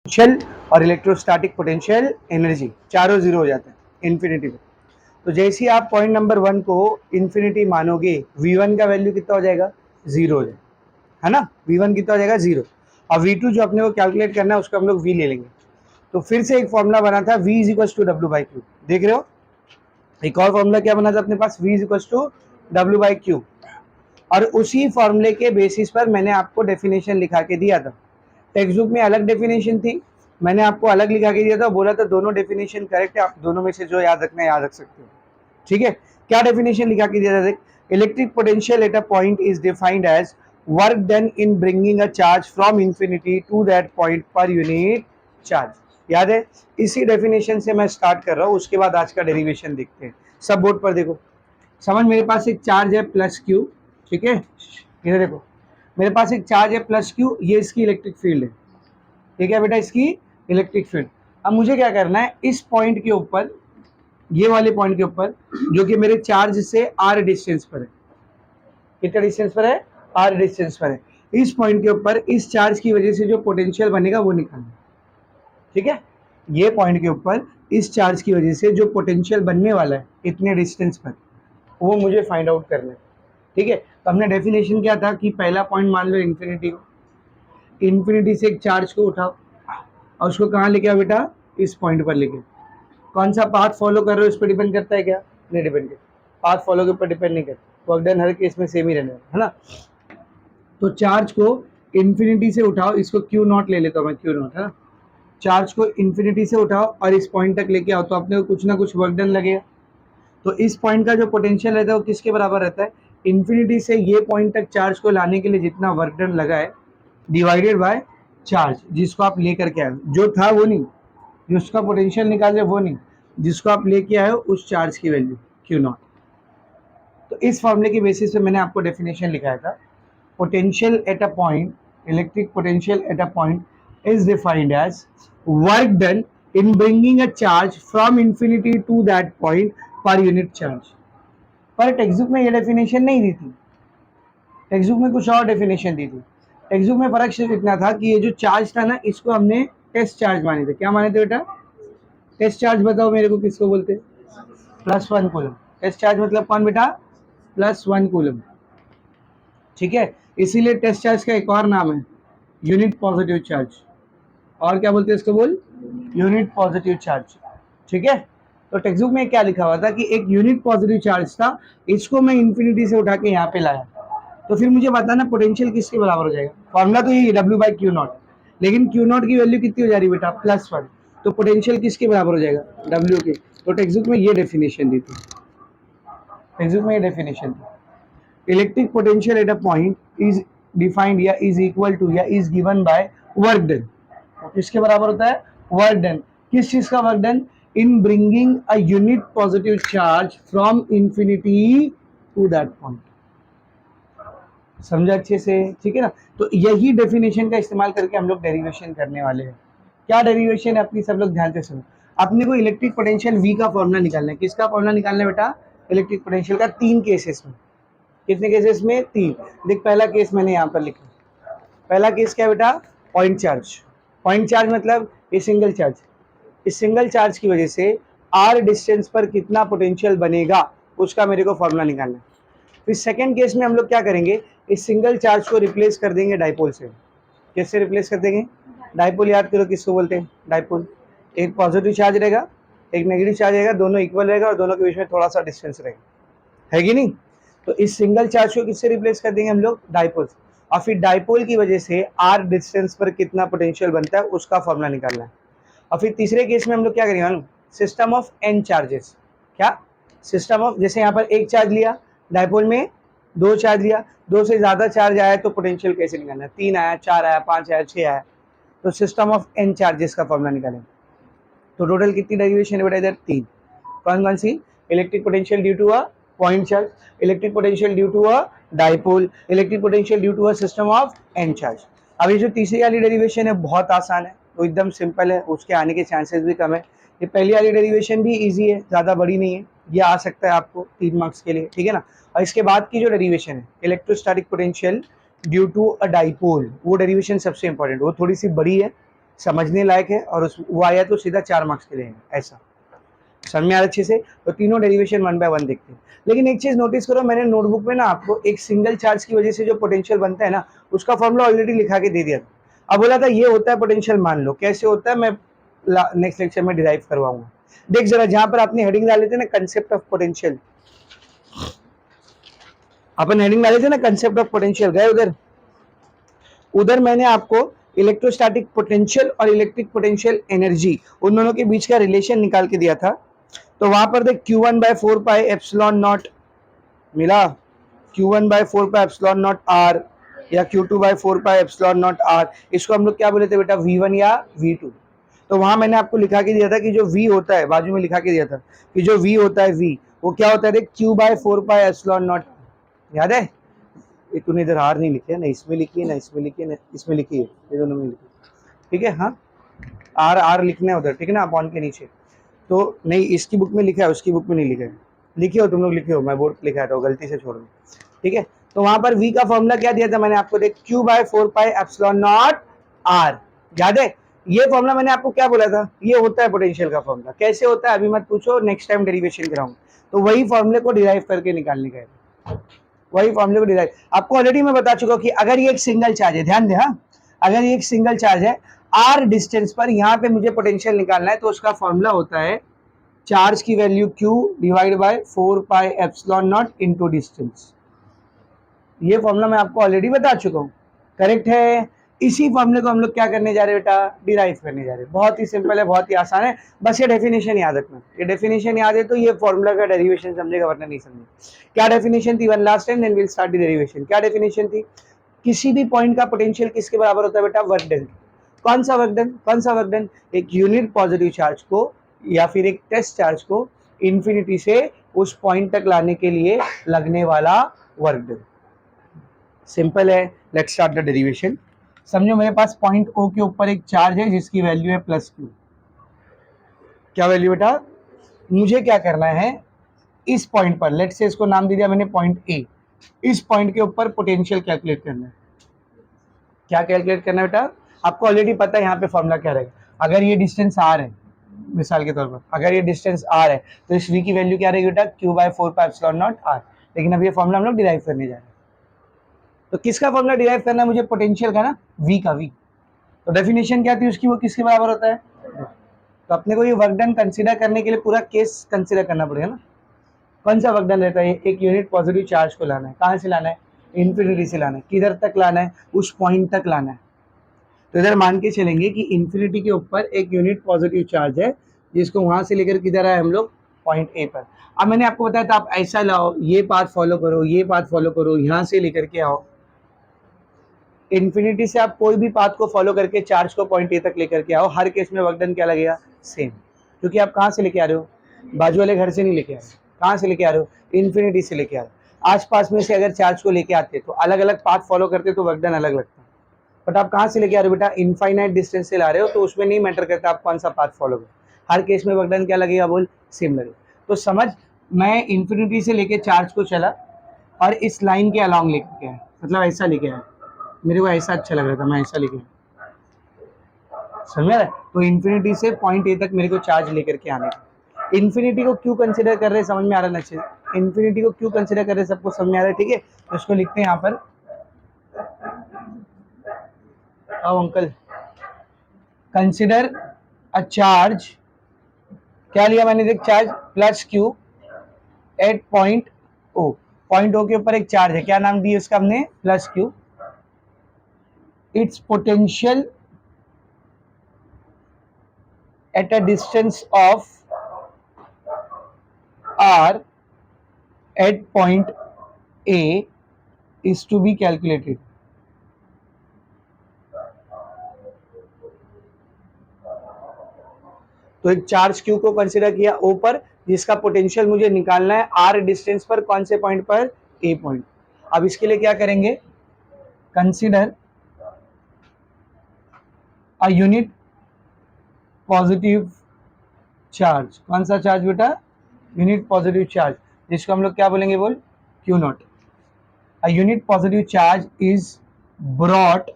Potential और electrostatic potential energy चारों zero हो जाते हैं इन्फिनिटी पे। तो जैसे ही आप पॉइंट नंबर 1 को इन्फिनिटी मानोगे, V1 का वैल्यू कितना हो जाएगा, जीरो हो जाएगा, है ना। V1 कितना हो जाएगा, जीरो। और V2 जो अपने को कैलकुलेट करना है उसको हम लोग V ले लेंगे। तो फिर से एक फॉर्मूला बना था V is equal to W by Q, देख रहे हो। एक और फॉर्मूला क्या बना था अपने पास, V is equal to W by Q. और उसी फॉर्मूले के बेसिस पर मैंने आपको डेफिनेशन लिखा के दिया था। टेक्स्ट बुक में अलग डेफिनेशन थी, मैंने आपको अलग लिखा के दिया था, बोला था दोनों डेफिनेशन करेक्ट है, आप दोनों में से जो याद रखना है याद रख सकते हो। ठीक है, क्या डेफिनेशन लिखा के दिया था, देख, electric potential at a point is defined as work done in bringing a charge from infinity to that point per unit charge. याद है, इसी डेफिनेशन से मैं स्टार्ट कर रहा हूँ, उसके बाद आज का डेरिवेशन देखते हैं। सब बोर्ड पर देखो, समझ, मेरे पास एक चार्ज है प्लस क्यू, ठीक है, इधर देखो, मेरे पास एक चार्ज है प्लस क्यू, ये इसकी इलेक्ट्रिक फील्ड है, ठीक है बेटा, इसकी इलेक्ट्रिक फील्ड। अब मुझे क्या करना है, इस पॉइंट के ऊपर, ये वाले पॉइंट के ऊपर, जो कि मेरे चार्ज से आर डिस्टेंस पर है, कितना डिस्टेंस पर है, आर डिस्टेंस पर है, इस पॉइंट के ऊपर इस चार्ज की वजह से जो पोटेंशियल बनेगा वो निकालना है। ठीक है, ये पॉइंट के ऊपर इस चार्ज की वजह से जो पोटेंशियल बनने वाला है इतने डिस्टेंस पर, वो मुझे फाइंड आउट करना है। ठीक है, तो हमने डेफिनेशन क्या था कि पहला पॉइंट मान लो इन्फिनिटी को, इन्फिनिटी से एक चार्ज को उठाओ और उसको कहाँ लेके आओ बेटा, इस पॉइंट पर लेके। कौन सा पाथ फॉलो कर रहे हो इस पर डिपेंड करता है क्या, नहीं डिपेंड करता, पाथ फॉलो के ऊपर डिपेंड नहीं करता, वर्क डन हर केस में सेम ही रहने वाला है ना। तो चार्ज को इन्फिनिटी से उठाओ, इसको क्यू नॉट ले लेता हूँ मैं, क्यू नॉट है ना, चार्ज को इन्फिनिटी से उठाओ और इस पॉइंट तक लेके आओ, तो अपने को कुछ ना कुछ वर्क डन लगेगा। तो इस पॉइंट का जो पोटेंशियल रहता है वो किसके बराबर रहता है, इन्फिनिटी से ये पॉइंट तक चार्ज को लाने के लिए जितना वर्क डन लगा है डिवाइडेड बाय चार्ज जिसको आप लेकर के आए, जो था वो नहीं, जिसका पोटेंशियल निकाले वो नहीं, जिसको आप लेके आए हो उस चार्ज की वैल्यू क्यू नॉट। तो इस फॉर्मूले की बेसिस पे मैंने आपको डेफिनेशन लिखाया था, potential at a point, electric potential at a point is defined as work done in bringing a charge from infinity to that point per unit charge. पर टेक्स्ट बुक में ये डेफिनेशन नहीं दी थी, टेक्स्ट बुक में कुछ और definition दी थी। Text book में फर्क सिर्फ इतना था कि ये जो चार्ज था ना, इसको हमने टेस्ट चार्ज माने थे। क्या माने थे बेटा, टेस्ट चार्ज बताओ मेरे को किसको बोलते हैं, +1 कूलम। टेस्ट चार्ज मतलब कौन बेटा, +1 कूलम। ठीक है, इसीलिए टेस्ट चार्ज का एक और नाम है यूनिट पॉजिटिव चार्ज, और क्या बोलते हैं इसको, बोल, यूनिट पॉजिटिव चार्ज। ठीक है, तो टेक्स्ट बुक में क्या लिखा हुआ था कि एक यूनिट पॉजिटिव चार्ज था, इसको मैं इन्फिनिटी से उठा के यहाँ पे लाया। तो फिर मुझे बताना पोटेंशियल किसके बराबर हो जाएगा, फॉर्मूला तो यही डब्ल्यू बाई क्यू नॉट, लेकिन क्यू नॉट की वैल्यू कितनी हो जा रही है बेटा, +1, तो पोटेंशियल किसके बराबर हो जाएगा, डब्ल्यू के। तो टेक्स्ट बुक में ये डेफिनेशन दी थी, टेक्स्ट बुक में ये डेफिनेशन थी, electric potential at a point is defined या इज इक्वल टू या is given by work done. किसके बराबर होता है, वर्क डन, किस चीज का work done, in bringing a unit positive charge from infinity to that point. समझा अच्छे से, ठीक है ना। तो यही डेफिनेशन का इस्तेमाल करके हम लोग डेरिवेशन करने वाले हैं। क्या डेरिवेशन है अपनी, सब लोग ध्यान से सुनो। अपने को इलेक्ट्रिक पोटेंशियल V का फॉर्मूला निकालना है, किसका फॉर्मूला निकालना है बेटा, इलेक्ट्रिक पोटेंशियल का, 3 केसेस में। कितने केसेस में, 3। देख, पहला केस मैंने यहाँ पर लिखा, पहला केस क्या है बेटा, पॉइंट चार्ज। पॉइंट चार्ज मतलब ये सिंगल चार्ज, इस सिंगल चार्ज की वजह से r डिस्टेंस पर कितना पोटेंशियल बनेगा उसका मेरे को फॉर्मूला निकालना है। फिर सेकंड केस में हम लोग क्या करेंगे, इस सिंगल चार्ज को रिप्लेस कर देंगे डाइपोल से। किससे रिप्लेस कर देंगे, डाइपोल, याद करो किसको बोलते हैं, डाइपोल। एक पॉजिटिव चार्ज रहेगा, एक नेगेटिव चार्ज रहेगा, दोनों इक्वल रहेगा और दोनों के बीच में थोड़ा सा डिस्टेंस रहेगा, है कि नहीं। तो इस सिंगल चार्ज को किससे रिप्लेस कर देंगे हम लोग, डाइपोल। और फिर डाइपोल की वजह से आर डिस्टेंस पर कितना पोटेंशियल बनता है उसका फॉर्मूला निकालना है। और फिर तीसरे केस में हम लोग क्या करेंगे मालूम, सिस्टम ऑफ एन चार्जेस। क्या, सिस्टम ऑफ, जैसे यहाँ पर एक चार्ज लिया, डाइपोल में 2 चार्ज लिया, 2 से ज़्यादा चार्ज आया तो पोटेंशियल कैसे निकालना है, 3 आया, 4 आया, 5 आया, 6 आया, तो सिस्टम ऑफ एन चार्जेस का फॉर्मूला निकालेंगे। तो टोटल कितनी डेरिवेशन है बेटा इधर, 3। कौन कौन सी, electric potential due to a point charge, electric potential due to a dipole, electric potential due to a system of n charge. अब ये जो तीसरी वाली डेरिवेशन है बहुत आसान है, तो एकदम सिंपल है, उसके आने के चांसेस भी कम है। ये पहली वाली डेरिवेशन भी इजी है, ज़्यादा बड़ी नहीं है, ये आ सकता है आपको 3 मार्क्स के लिए, ठीक है ना। और इसके बाद की जो डेरिवेशन है, electrostatic potential due to a dipole, वो डेरिवेशन सबसे इंपॉर्टेंट, वो थोड़ी सी बड़ी है, समझने लायक है और उस वो आया तो सीधा 4 मार्क्स के लिए ऐसा। समझ में आ रहा अच्छे से? तो तीनों डेरिवेशन 1 बाय 1 देखते हैं। लेकिन एक चीज नोटिस करो, मैंने नोटबुक में ना आपको एक सिंगल चार्ज की वजह से जो पोटेंशियल बनता है ना, उसका फॉर्मूला ऑलरेडी लिखा के दे दिया था। अब बोला था ये होता है पोटेंशियल, मान लो कैसे होता है मैं नेक्स्ट लेक्चर में डिराइव करवाऊंगा। देख जरा, जहां पर आपने हेडिंग डाले थे ना concept of potential, upon heading डाले थे ना कंसेप्ट ऑफ पोटेंशियल, गए उधर? उधर मैंने आपको इलेक्ट्रोस्टैटिक पोटेंशियल और इलेक्ट्रिक पोटेंशियल एनर्जी, उन दोनों के बीच का रिलेशन निकाल के दिया था। तो वहां पर देख Q1 by 4 pi epsilon naught मिला, Q1 by 4 pi epsilon naught R या Q2 by 4 pi epsilon naught R, इसको हम लोग क्या बोले थे बेटा, V1 या V2। तो वहां मैंने आपको लिखा के दिया था कि जो V होता है, बाजू में लिखा के दिया था कि जो V होता है V, वो क्या होता है, देख Q by 4 pi epsilon naught, याद है? ये तूने इधर R नहीं लिखी है ना, इसमें लिखी है ना, इसमें लिखी है ना, इसमें लिखी है, ये दोनों में लिखी है, ठीक है? हाँ, R लिखना है उधर, ठीक है ना, अपॉन के नीचे। तो नहीं, इसकी बुक में लिखा है, उसकी बुक में नहीं लिखा है। लिखे हो तुम लोग, लिखे हो, मैं बोर्ड पे लिखा था, गलती से छोड़ दो, ठीक है? तो वहां पर V का फॉर्मूला क्या दिया था मैंने आपको, देख Q by 4 pi epsilon naught R, याद है? ये फॉर्मूला मैंने आपको क्या बोला था, ये होता है पोटेंशियल का फॉर्मूला। कैसे होता है अभी मत पूछो, नेक्स्ट टाइम डेरिवेशन कराऊंगा। तो वही फॉर्मूले को डिराइव करके निकालने का है, वही फॉर्मूले को डिराइव। आपको ऑलरेडी मैं बता चुका हूं कि अगर ये एक सिंगल चार्ज है, ध्यान दे, हाँ, अगर ये एक सिंगल चार्ज है R डिस्टेंस पर, यहाँ पे मुझे पोटेंशियल निकालना है, तो उसका फॉर्मूला होता है चार्ज की value Q divide by 4 pi epsilon not into distance. ये फॉर्मूला मैं आपको ऑलरेडी बता चुका हूँ, करेक्ट है? इसी फॉर्मूले को हम लोग क्या करने जा रहे हैं बेटा, डिराइव करने जा रहे हैं। बहुत ही सिंपल है, बहुत ही आसान है, बस ये डेफिनेशन याद रखना। ये डेफिनेशन याद है तो ये फॉर्मूला का डेरिवेशन समझेगा, वरना नहीं समझेगा। क्या डेफिनेशन थी, one last time, then will start the derivation. क्या डेफिनेशन थी? किसी भी पॉइंट का पोटेंशियल किसके बराबर होता है बेटा, वर्क डन। कौन सा वर्क डन, कौन सा वर्क डन? एक यूनिट पॉजिटिव चार्ज को या फिर एक टेस्ट चार्ज को इंफिनिटी से उस पॉइंट तक लाने के लिए लगने वाला वर्क डन। सिंपल है, लेट्स स्टार्ट द डेरिवेशन। समझो मेरे पास पॉइंट O के ऊपर एक चार्ज है जिसकी वैल्यू है +Q। क्या वैल्यू बेटा? मुझे क्या करना है, इस पॉइंट पर, लेट्स से इसको नाम दे दिया मैंने पॉइंट A, इस पॉइंट के ऊपर पोटेंशियल कैलकुलेट करना है। क्या कैलकुलेट करना है बेटा? आपको ऑलरेडी पता है यहाँ पे फॉर्मूला क्या रहेगा। अगर ये डिस्टेंस R है, मिसाल के तौर पर अगर ये डिस्टेंस R है, तो इस V की वैल्यू क्या रहेगी बेटा, Q by 4 pi epsilon naught R। लेकिन अब ये फॉर्मूला हम लोग डिराइव करने जा रहे हैं। तो किसका फॉर्मूला डिराइव करना है मुझे, पोटेंशियल का ना, V का, V। तो डेफिनेशन क्या थी उसकी, वो किसके बराबर होता है? तो अपने को ये वर्क डन कंसीडर करने के लिए पूरा केस कंसीडर करना पड़ेगा ना। कौन सा वर्क डन रहता है? एक यूनिट पॉजिटिव चार्ज को लाना है, कहाँ से लाना है, इन्फिनिटी से लाना है। किधर तक लाना है, उस पॉइंट तक लाना है। तो इधर मान के चलेंगे कि इन्फिनिटी के ऊपर एक यूनिट पॉजिटिव चार्ज है, जिसको वहां से लेकर किधर आए हम लोग, पॉइंट ए पर। अब मैंने आपको बताया था आप ऐसा लाओ, ये पाथ फॉलो करो, ये पाथ फॉलो करो, यहाँ से लेकर के आओ। इन्फिनिटी से आप कोई भी पाथ को फॉलो करके चार्ज को पॉइंट ए तक लेकर के आओ, हर केस में वर्क डन क्या लगेगा, सेम। क्योंकि आप कहाँ से लेके आ रहे हो, बाजू वाले घर से नहीं लेके आ रहे, कहाँ से लेके आ रहे हो, इन्फिनिटी से लेके आ रहे हो। आसपास में से अगर चार्ज को लेके आते तो अलग अलग पाथ फॉलो करते तो वर्क डन अलग लगता। बट आप कहाँ से लेके आ रहे हो बेटा, इनफाइनाइट डिस्टेंस से ला रहे हो, तो उसमें नहीं मैटर करता आप कौन सा पाथ फॉलो करो, हर केस में वर्क डन क्या लगेगा, बोल, सेम लगेगा। तो समझ, मैं इन्फिनिटी से लेके चार्ज को चला और इस लाइन के अलॉन्ग लेके आया, मतलब ऐसा लेके आया, मेरे को ऐसा अच्छा लग रहा था, मैं ऐसा लेके आया, समझ रहे? तो इन्फिनिटी से पॉइंट ए तक मेरे को चार्ज लेकर के आने का। इन्फिनिटी को क्यों कंसिडर कर रहे हैं, समझ में आ रहा है ना अच्छे से? इन्फिनिटी को क्यों कंसिडर कर रहे हैं, सबको समझ में आ रहा है, ठीक है? तो इसको लिखते हैं यहाँ पर, आओ अंकल, कंसिडर अ चार्ज, क्या लिया मैंने, देख charge +Q at point O। Point O के ऊपर एक चार्ज है, क्या नाम दिया उसका हमने, +Q। It's potential at a distance of R at point A is to be calculated। तो एक चार्ज Q को कंसीडर किया O पर, जिसका पोटेंशियल मुझे निकालना है R डिस्टेंस पर, कौन से पॉइंट पर, A पॉइंट। अब इसके लिए क्या करेंगे, consider a unit positive charge. कौन सा चार्ज बेटा, यूनिट पॉजिटिव चार्ज, जिसको हम लोग क्या बोलेंगे, बोल, Q0। A unit positive charge is brought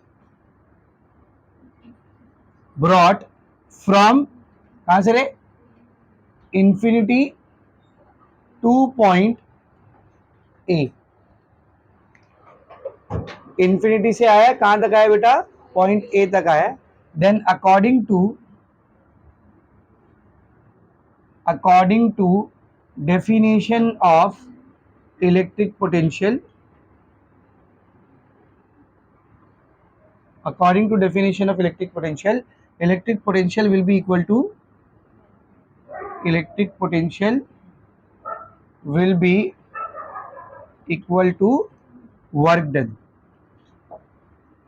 brought from, कहां से रे, infinity two point A, infinity से आया, कहां तक आया बेटा, पॉइंट ए तक आया। Then according to definition of electric potential, according to definition of electric potential will be equal to, electric potential will be equal to work done,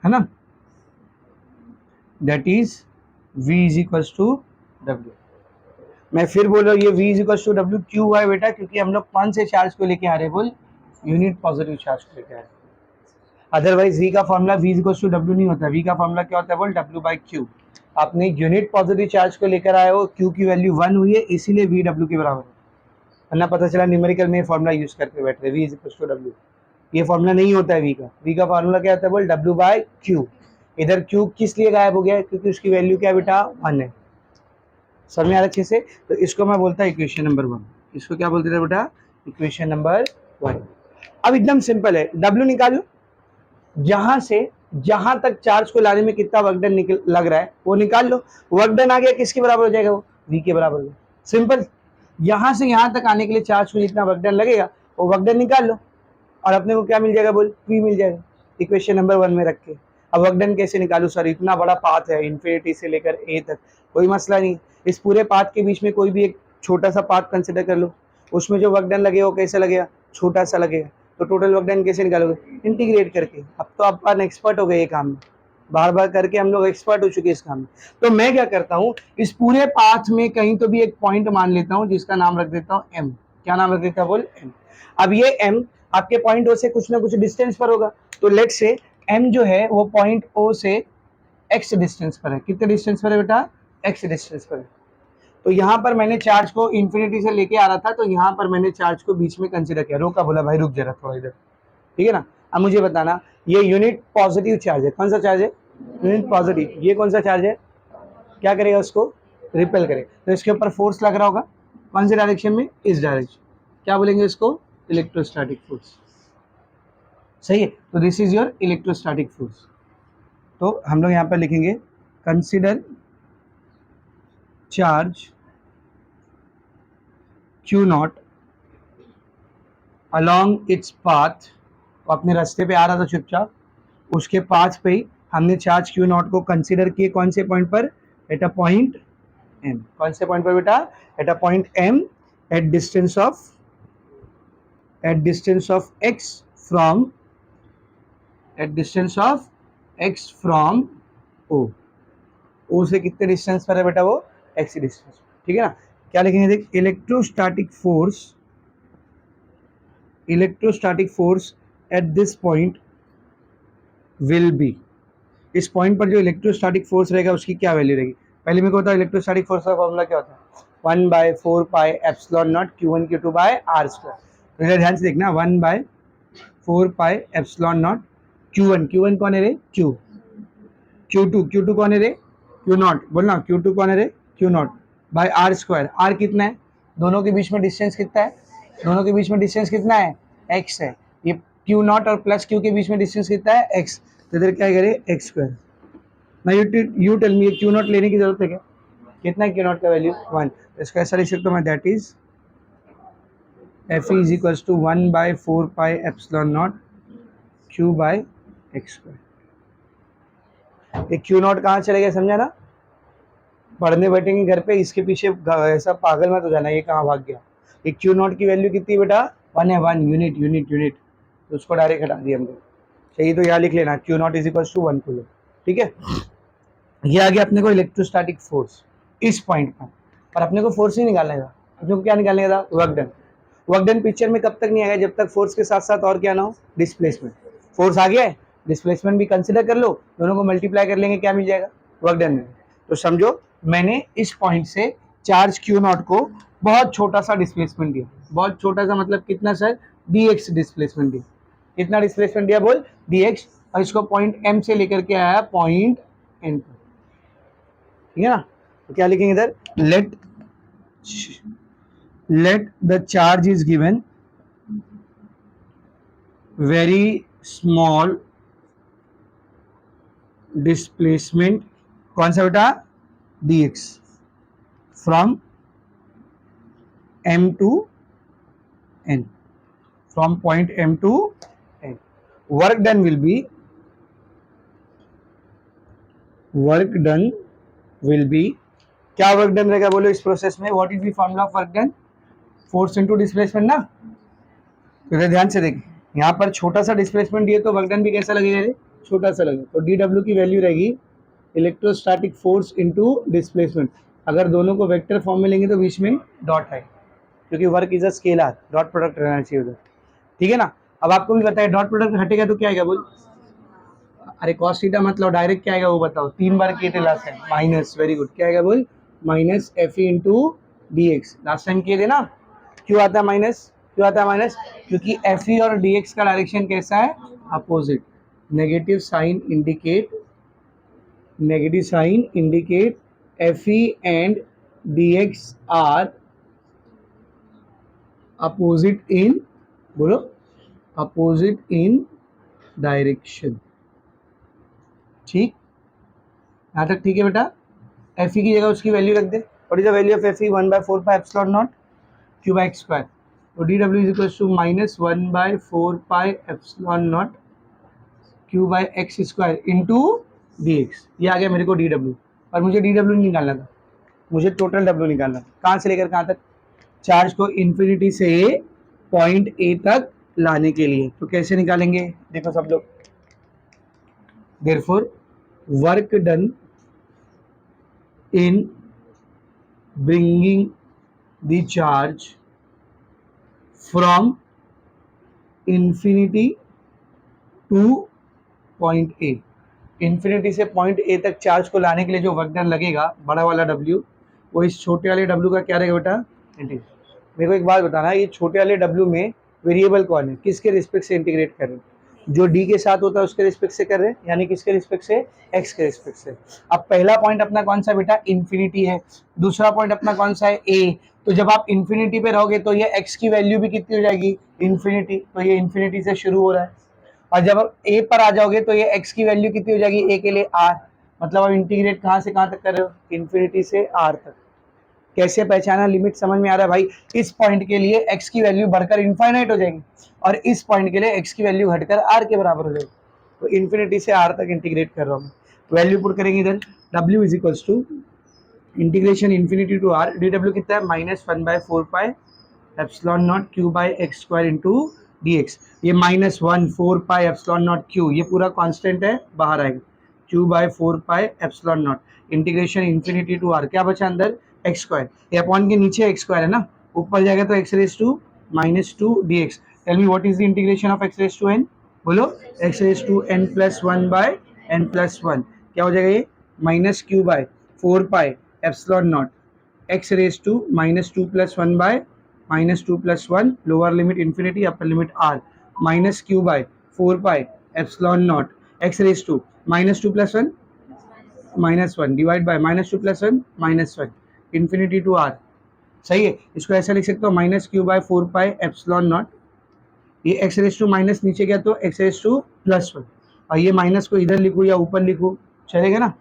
है ना, that is V is equals to W। मैं फिर बोल रहा हूँ ये V is equals to W क्यों हुआ है बेटा, क्योंकि हम लोग कौन से चार्ज को लेके आ रहे हैं, बोल, यूनिट पॉजिटिव चार्ज को लेके आ रहे हैं। अदरवाइज V का formula V is equals to W नहीं होता, V का फॉर्मूला क्या होता है, बोल, W by Q। आपने यूनिट पॉजिटिव चार्ज को लेकर आए हो, Q की वैल्यू 1 हुई है, इसीलिए V W के बराबर है, वरना पता चला न्यूमेरिकल में फॉर्मूला यूज करके बैठ रहे, V is equals to W। ये फॉर्मूला नहीं होता है V का फॉर्मूला क्या होता है, बोल, W by Q। इधर Q किस लिए गायब हो गया है, क्योंकि उसकी वैल्यू क्या बेटा, 1 है। समझ में आ रहा अच्छे से, तो इसको मैं बोलता है इक्वेशन नंबर 1। इसको क्या बोलते थे बेटा, इक्वेशन नंबर 1। अब एकदम सिंपल है, W निकालो, जहां से जहां तक चार्ज को लाने में कितना वर्क डन लग रहा है वो निकाल लो। वर्क डन आ गया, किसके बराबर हो जाएगा, वो V के बराबर हो। सिंपल, यहां से यहां तक आने के लिए चार्ज को जितना वर्क डन लगेगा वो वर्क डन निकाल लो, और अपने को क्या मिल जाएगा, बोल, V मिल जाएगा, इक्वेशन नंबर 1 में रख के। अब वर्क डन कैसे निकालू सर, इतना बड़ा पाथ है, इन्फिनिटी से लेकर A तक, कोई मसला नहीं, इस पूरे पाथ के बीच में कोई भी एक छोटा सा पाथ कंसिडर कर लो, उसमें जो वर्क डन लगेगा वो कैसे लगेगा, छोटा सा लगेगा। तो टोटल वर्क डन कैसे निकालोगे, इंटीग्रेट करके। अब तो आप एक्सपर्ट हो गए ये काम में, बार बार करके हम लोग एक्सपर्ट हो चुके हैं इस काम में। तो मैं क्या करता हूँ, इस पूरे पाथ में कहीं तो भी एक पॉइंट मान लेता हूँ, जिसका नाम रख देता हूँ M। क्या नाम रख देता है, बोल, M। अब ये M आपके पॉइंट O से कुछ ना कुछ डिस्टेंस पर होगा, तो लेट से M जो है वो पॉइंट O से X डिस्टेंस पर है। कितने डिस्टेंस पर है बेटा, X डिस्टेंस पर है। तो यहाँ पर मैंने चार्ज को इन्फिनिटी से लेके आ रहा था, तो यहाँ पर मैंने चार्ज को बीच में कंसिडर किया, रोका, बोला भाई रुक जरा थोड़ा इधर, ठीक है ना। अब मुझे बताना, ये यूनिट पॉजिटिव चार्ज है, कौन सा चार्ज है, यूनिट पॉजिटिव। ये कौन सा चार्ज है, क्या करेगा, उसको रिपेल करे, तो इसके ऊपर फोर्स लग रहा होगा, कौन से डायरेक्शन में, इस डायरेक्शन, क्या बोलेंगे इसको, इलेक्ट्रोस्टैटिक फोर्स। सही है, तो this is your electrostatic force. तो हम लोग यहाँ पर लिखेंगे, consider charge Q0 along its path, वो अपने रास्ते पे आ रहा था चुपचाप, उसके पाथ पे ही हमने चार्ज Q0 को कंसिडर किए, कौन से पॉइंट पर, एट अ पॉइंट M। कौन से पॉइंट पर बेटा, eight a point M, at distance of x from, at distance of x from O से कितने डिस्टेंस पर है बेटा, वो x डिस्टेंस, ठीक है ना। क्या लिखेंगे, देख, electrostatic force at this point will be, इस पॉइंट पर जो इलेक्ट्रोस्टैटिक फोर्स रहेगा उसकी क्या वैल्यू रहेगी। पहले मेरे को बताओ, इलेक्ट्रोस्टैटिक फोर्स का फॉर्मूला क्या होता है, 1/4 pi epsilon naught Q1 Q2 by R square. तो इधर ध्यान से देखना, 1/4 पाई एप्सिलॉन नॉट Q1 कौन है रे, Q2 कौन है रे, Q0, बोलना, Q2 कौन है रे, Q0 bye R square. R कितना है, दोनों के बीच में डिस्टेंस कितना है, दोनों के बीच में डिस्टेंस कितना है, x है। ये Q0 और प्लस Q के बीच में डिस्टेंस कितना है, x, तो इधर क्या करे, x स्क्वायर। ना यू टेल मी, Q0 लेने की जरूरत है क्या, कितना है Q0 का वैल्यू, 1। तो इसका ऐसा लिख सकता हूँ मैं, that is F is equals to 1/4 pi epsilon naught Q by x square. ये Q0 कहाँ चले गया, समझा ना, पढ़ने बैठेंगे घर पे, इसके पीछे ऐसा पागल मत हो जाना, ये कहाँ भाग गया। एक Q0 की वैल्यू कितनी बेटा, 1 है, 1 यूनिट, तो उसको डायरेक्ट हटा दिया हमने। चाहिए तो यहाँ लिख लेना, Q0 is equal to 1 coulomb, ठीक है। ये आ गया अपने को इलेक्ट्रोस्टैटिक फोर्स इस पॉइंट पर अपने को फोर्स नहीं निकालने का, अपने को क्या निकालने का, वर्क डन पिक्चर में कब तक नहीं आएगा, जब तक फोर्स के साथ साथ और क्या ना हो, डिस्प्लेसमेंट। फोर्स आ गया है, डिस्प्लेसमेंट भी कंसिडर कर लो, दोनों को मल्टीप्लाई कर लेंगे, क्या मिल जाएगा, वर्क डन में। तो समझो मैंने इस पॉइंट से चार्ज Q0 को बहुत छोटा सा डिस्प्लेसमेंट दिया, बहुत छोटा सा मतलब कितना सर, dx डिस्प्लेसमेंट दिया। कितना डिस्प्लेसमेंट दिया, बोल, dx, और इसको पॉइंट M से लेकर के आया पॉइंट N पर। ठीक है ना। तो क्या लिखेंगे इधर, let the charge is given very small displacement, कौन सा बेटा, dx from m to n, from point m to n. Work done will be क्या वर्क डन रहेगा बोलो इस प्रोसेस में, what is the formula of work done, force into displacement ना। तो ध्यान से देखिए, यहाँ पर छोटा सा डिस्प्लेसमेंट दिए तो वर्क डन भी कैसा लगेगा रे, छोटा सा लगेगा। तो dw की वैल्यू रहेगी इलेक्ट्रोस्टैटिक फोर्स इनटू डिस्प्लेसमेंट। अगर दोनों को वेक्टर फॉर्म में लेंगे तो बीच में डॉट है, क्योंकि work is a scalar, dot product रहना चाहिए उधर, ठीक है ना। अब आपको भी बताया डॉट प्रोडक्ट हटेगा तो क्या आएगा बोल, अरे कॉस थीटा मतलब डायरेक्ट क्या आएगा वो बताओ, 3 बार किए थे last time, minus, very good, क्या आएगा बोल, minus F E into d x, last time किए थे ना। क्यों आता है माइनस, क्यों आता है माइनस, क्योंकि एफ ई और डी एक्स का डायरेक्शन कैसा है, opposite. Negative sign indicate F E and D X are opposite in, बोलो, अपोजिट इन डायरेक्शन, ठीक, यहाँ तक ठीक है बेटा। एफ ई की जगह उसकी वैल्यू रख दे, what is the value of F E, 1/4 pi epsilon naught Q by x square. तो डी डब्ल्यू is equal to minus 1/4 pi epsilon naught Q by x square into d x. ये आ गया मेरे को डी डब्ल्यू, और मुझे D W निकालना था, मुझे टोटल डब्ल्यू निकालना था, कहाँ से लेकर कहाँ तक, चार्ज को इन्फिनिटी से पॉइंट ए तक लाने के लिए। तो कैसे निकालेंगे देखो सब लोग, therefore work done in bringing the charge from infinity to point A, infinity से पॉइंट ए तक चार्ज को लाने के लिए जो वर्क डन लगेगा, बड़ा वाला W, वो इस छोटे वाले W का क्या रहेगा बेटा, इंटीग्रेट। मेरे को एक बात बताना, ये छोटे वाले W में वेरिएबल कौन है, किसके रिस्पेक्ट से इंटीग्रेट कर रहे हैं, जो D के साथ होता है उसके रिस्पेक्ट से कर रहे हैं, यानी किसके रिस्पेक्ट से, X के रिस्पेक्ट से। अब पहला पॉइंट अपना कौन सा बेटा, इन्फिनिटी है, दूसरा पॉइंट अपना कौन सा है, A। तो जब आप इन्फिनिटी पे रहोगे तो ये X की वैल्यू भी कितनी हो जाएगी, इन्फिनिटी, तो ये इन्फिनिटी से शुरू हो रहा है। और जब आप a पर आ जाओगे तो ये x की वैल्यू कितनी हो जाएगी, a के लिए r, मतलब आप इंटीग्रेट कहाँ से कहाँ तक कर रहे हो, इन्फिनिटी से r तक। कैसे पहचाना, लिमिट समझ में आ रहा है भाई, इस पॉइंट के लिए x की वैल्यू बढ़कर इनफाइनाइट हो जाएगी, और इस पॉइंट के लिए x की वैल्यू घटकर r के बराबर हो जाएगी। तो इन्फिनिटी से r तक इंटीग्रेट कर रहा हूँ, वैल्यू पुट करेंगे इधर, w is equals to integration infinity to r, dw कितना है, minus 1/4 pi epsilon naught Q by x square into dx। ये minus 1/4 pi epsilon naught Q, ये पूरा कांस्टेंट है, बाहर आएगा, Q by 4 pi epsilon naught, integration infinity to r, क्या बचा अंदर, एक्स स्क्वायर, ये अपॉन के नीचे एक्स स्क्वायर है ना, ऊपर जाएगा तो X raise to minus 2 dx। Tell me what is the integration of X raise to n, बोलो, X raise to n plus 1 by n plus 1, क्या हो जाएगा ये, minus Q by 4 pi epsilon naught X raise to minus 2 plus 1 by minus 2 plus 1, lower limit infinity, upper limit r, minus Q by 4 pi epsilon naught X raise to minus 2 plus 1 minus 1 divide by minus 2 plus 1 minus 1 infinity to r। सही है, इसको ऐसा लिख सकते हो, minus Q by 4 pi epsilon naught, ये X raise to minus नीचे गया तो एक्स रेज टू प्लस 1, और ये माइनस को इधर लिखूँ या ऊपर लिखूँ, चलेगा ना,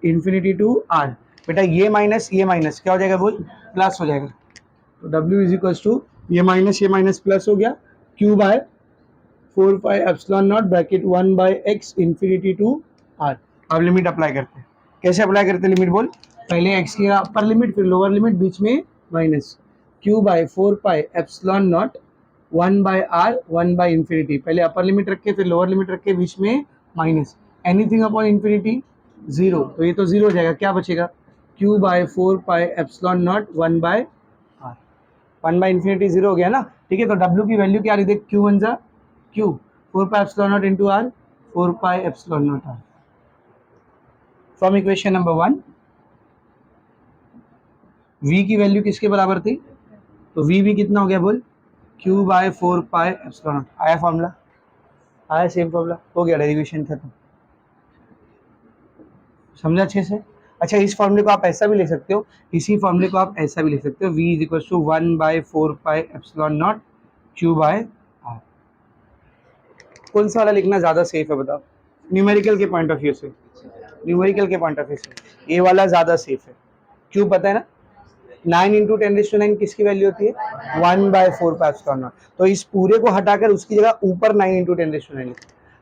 इन्फिनिटी टू r। बेटा ये माइनस क्या हो जाएगा बोल, प्लस हो जाएगा। तो W इज इक्वल टू ये माइनस प्लस हो गया, Q by 4 pi epsilon naught bracket 1 by x infinity to r। अब लिमिट अप्लाई करते हैं, कैसे अप्लाई करते हैं लिमिट बोल, पहले x की अपर लिमिट फिर लोअर लिमिट, बीच में minus, Q by 4 pi epsilon naught 1 by r 1 by infinity, पहले अपर लिमिट रखे फिर लोअर लिमिट रखे, बीच में माइनस, एनीथिंग अपॉन इन्फिनिटी 0, तो ये तो 0 हो जाएगा, क्या बचेगा, Q by 4 pi epsilon naught 1 by 1 by infinity 0 हो गया ना, ठीक है। तो W की वैल्यू क्या आ रही थी, Q वन जा Q, 4 pi epsilon not into R, 4 pi epsilon naught R। From equation number 1 V की वैल्यू किसके बराबर थी, तो V भी कितना हो गया बोल, Q by 4 pi epsilon naught, आया फॉर्मूला, आया सेम फॉर्मूला, हो गया, डेरिवेशन खत्म, समझा अच्छे से। अच्छा, इस फॉर्मूले को आप ऐसा भी लिख सकते हो, इसी फॉर्मूले को आप ऐसा भी लिख सकते हो, v is equal to 1/4πε0 q by r। कौन सा वाला लिखना ज़्यादा सेफ है बताओ, न्यूमेरिकल के पॉइंट ऑफ व्यू से? न्यूमेरिकल के पॉइंट ऑफ व्यू से ये वाला ज़्यादा सेफ है। क्यों पता है ना, 9 इंटू 10⁻⁹ किसकी वैल्यू होती है? 1/4πε0। तो इस पूरे को हटाकर उसकी जगह ऊपर 9 इंटू 10⁻⁹ लिखो।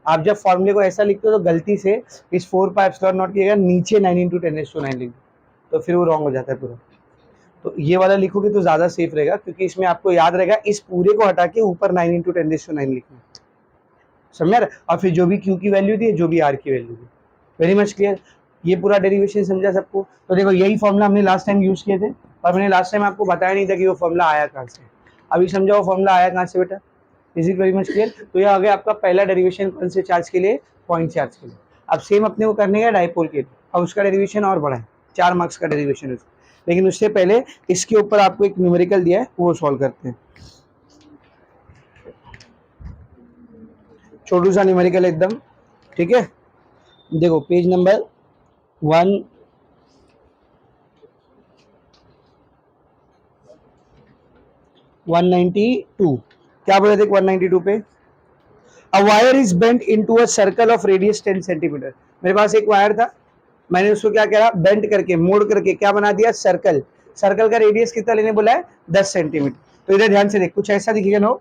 आप जब फॉर्मूले को ऐसा लिखते हो तो गलती से इस 4πε0 की जगह नीचे 9 इंटू 10⁻⁹ लिख दो, तो फिर वो रॉन्ग हो जाता है पूरा। तो ये वाला लिखोगे तो ज़्यादा सेफ रहेगा, क्योंकि इसमें आपको याद रहेगा इस पूरे को हटा के ऊपर 9 इंटू 10⁻⁹ लिखना, समझा? और फिर जो भी क्यू की वैल्यू थी, जो भी आर की वैल्यू थी। Very much clear. ये पूरा डेरिवेशन समझा सबको? तो देखो यही फॉर्मूला हमने लास्ट टाइम यूज किए थे, और मैंने लास्ट टाइम आपको बताया नहीं था कि वो फॉर्मूला आया कहाँ से। अभी समझा वो फॉर्मूला आया कहाँ से बेटा? Is it very much clear? तो ये आ गया आपका पहला डेरिवेशन, कौन से चार्ज के लिए? पॉइंट चार्ज के लिए। अब सेम अपने को करने का डाइपोल के लिए, अब उसका डेरिवेशन और बड़ा है, 4 मार्क्स का डेरिवेशन है, लेकिन उससे पहले इसके ऊपर आपको एक न्यूमेरिकल दिया है, वो सॉल्व करते हैं। छोटू सा न्यूमेरिकल एकदम, ठीक है? देखो पेज नंबर 192, क्या बोले थे 192 पे? A wire is bent into a circle of radius 10 centimetre. मेरे पास एक वायर था, मैंने उसको क्या करा, बेंट करके, मोड़ करके क्या बना दिया? सर्कल। सर्कल का रेडियस कितना लेने बोला है? 10 सेंटीमीटर। तो इधर ध्यान से देख, कुछ ऐसा दिखेगा ना,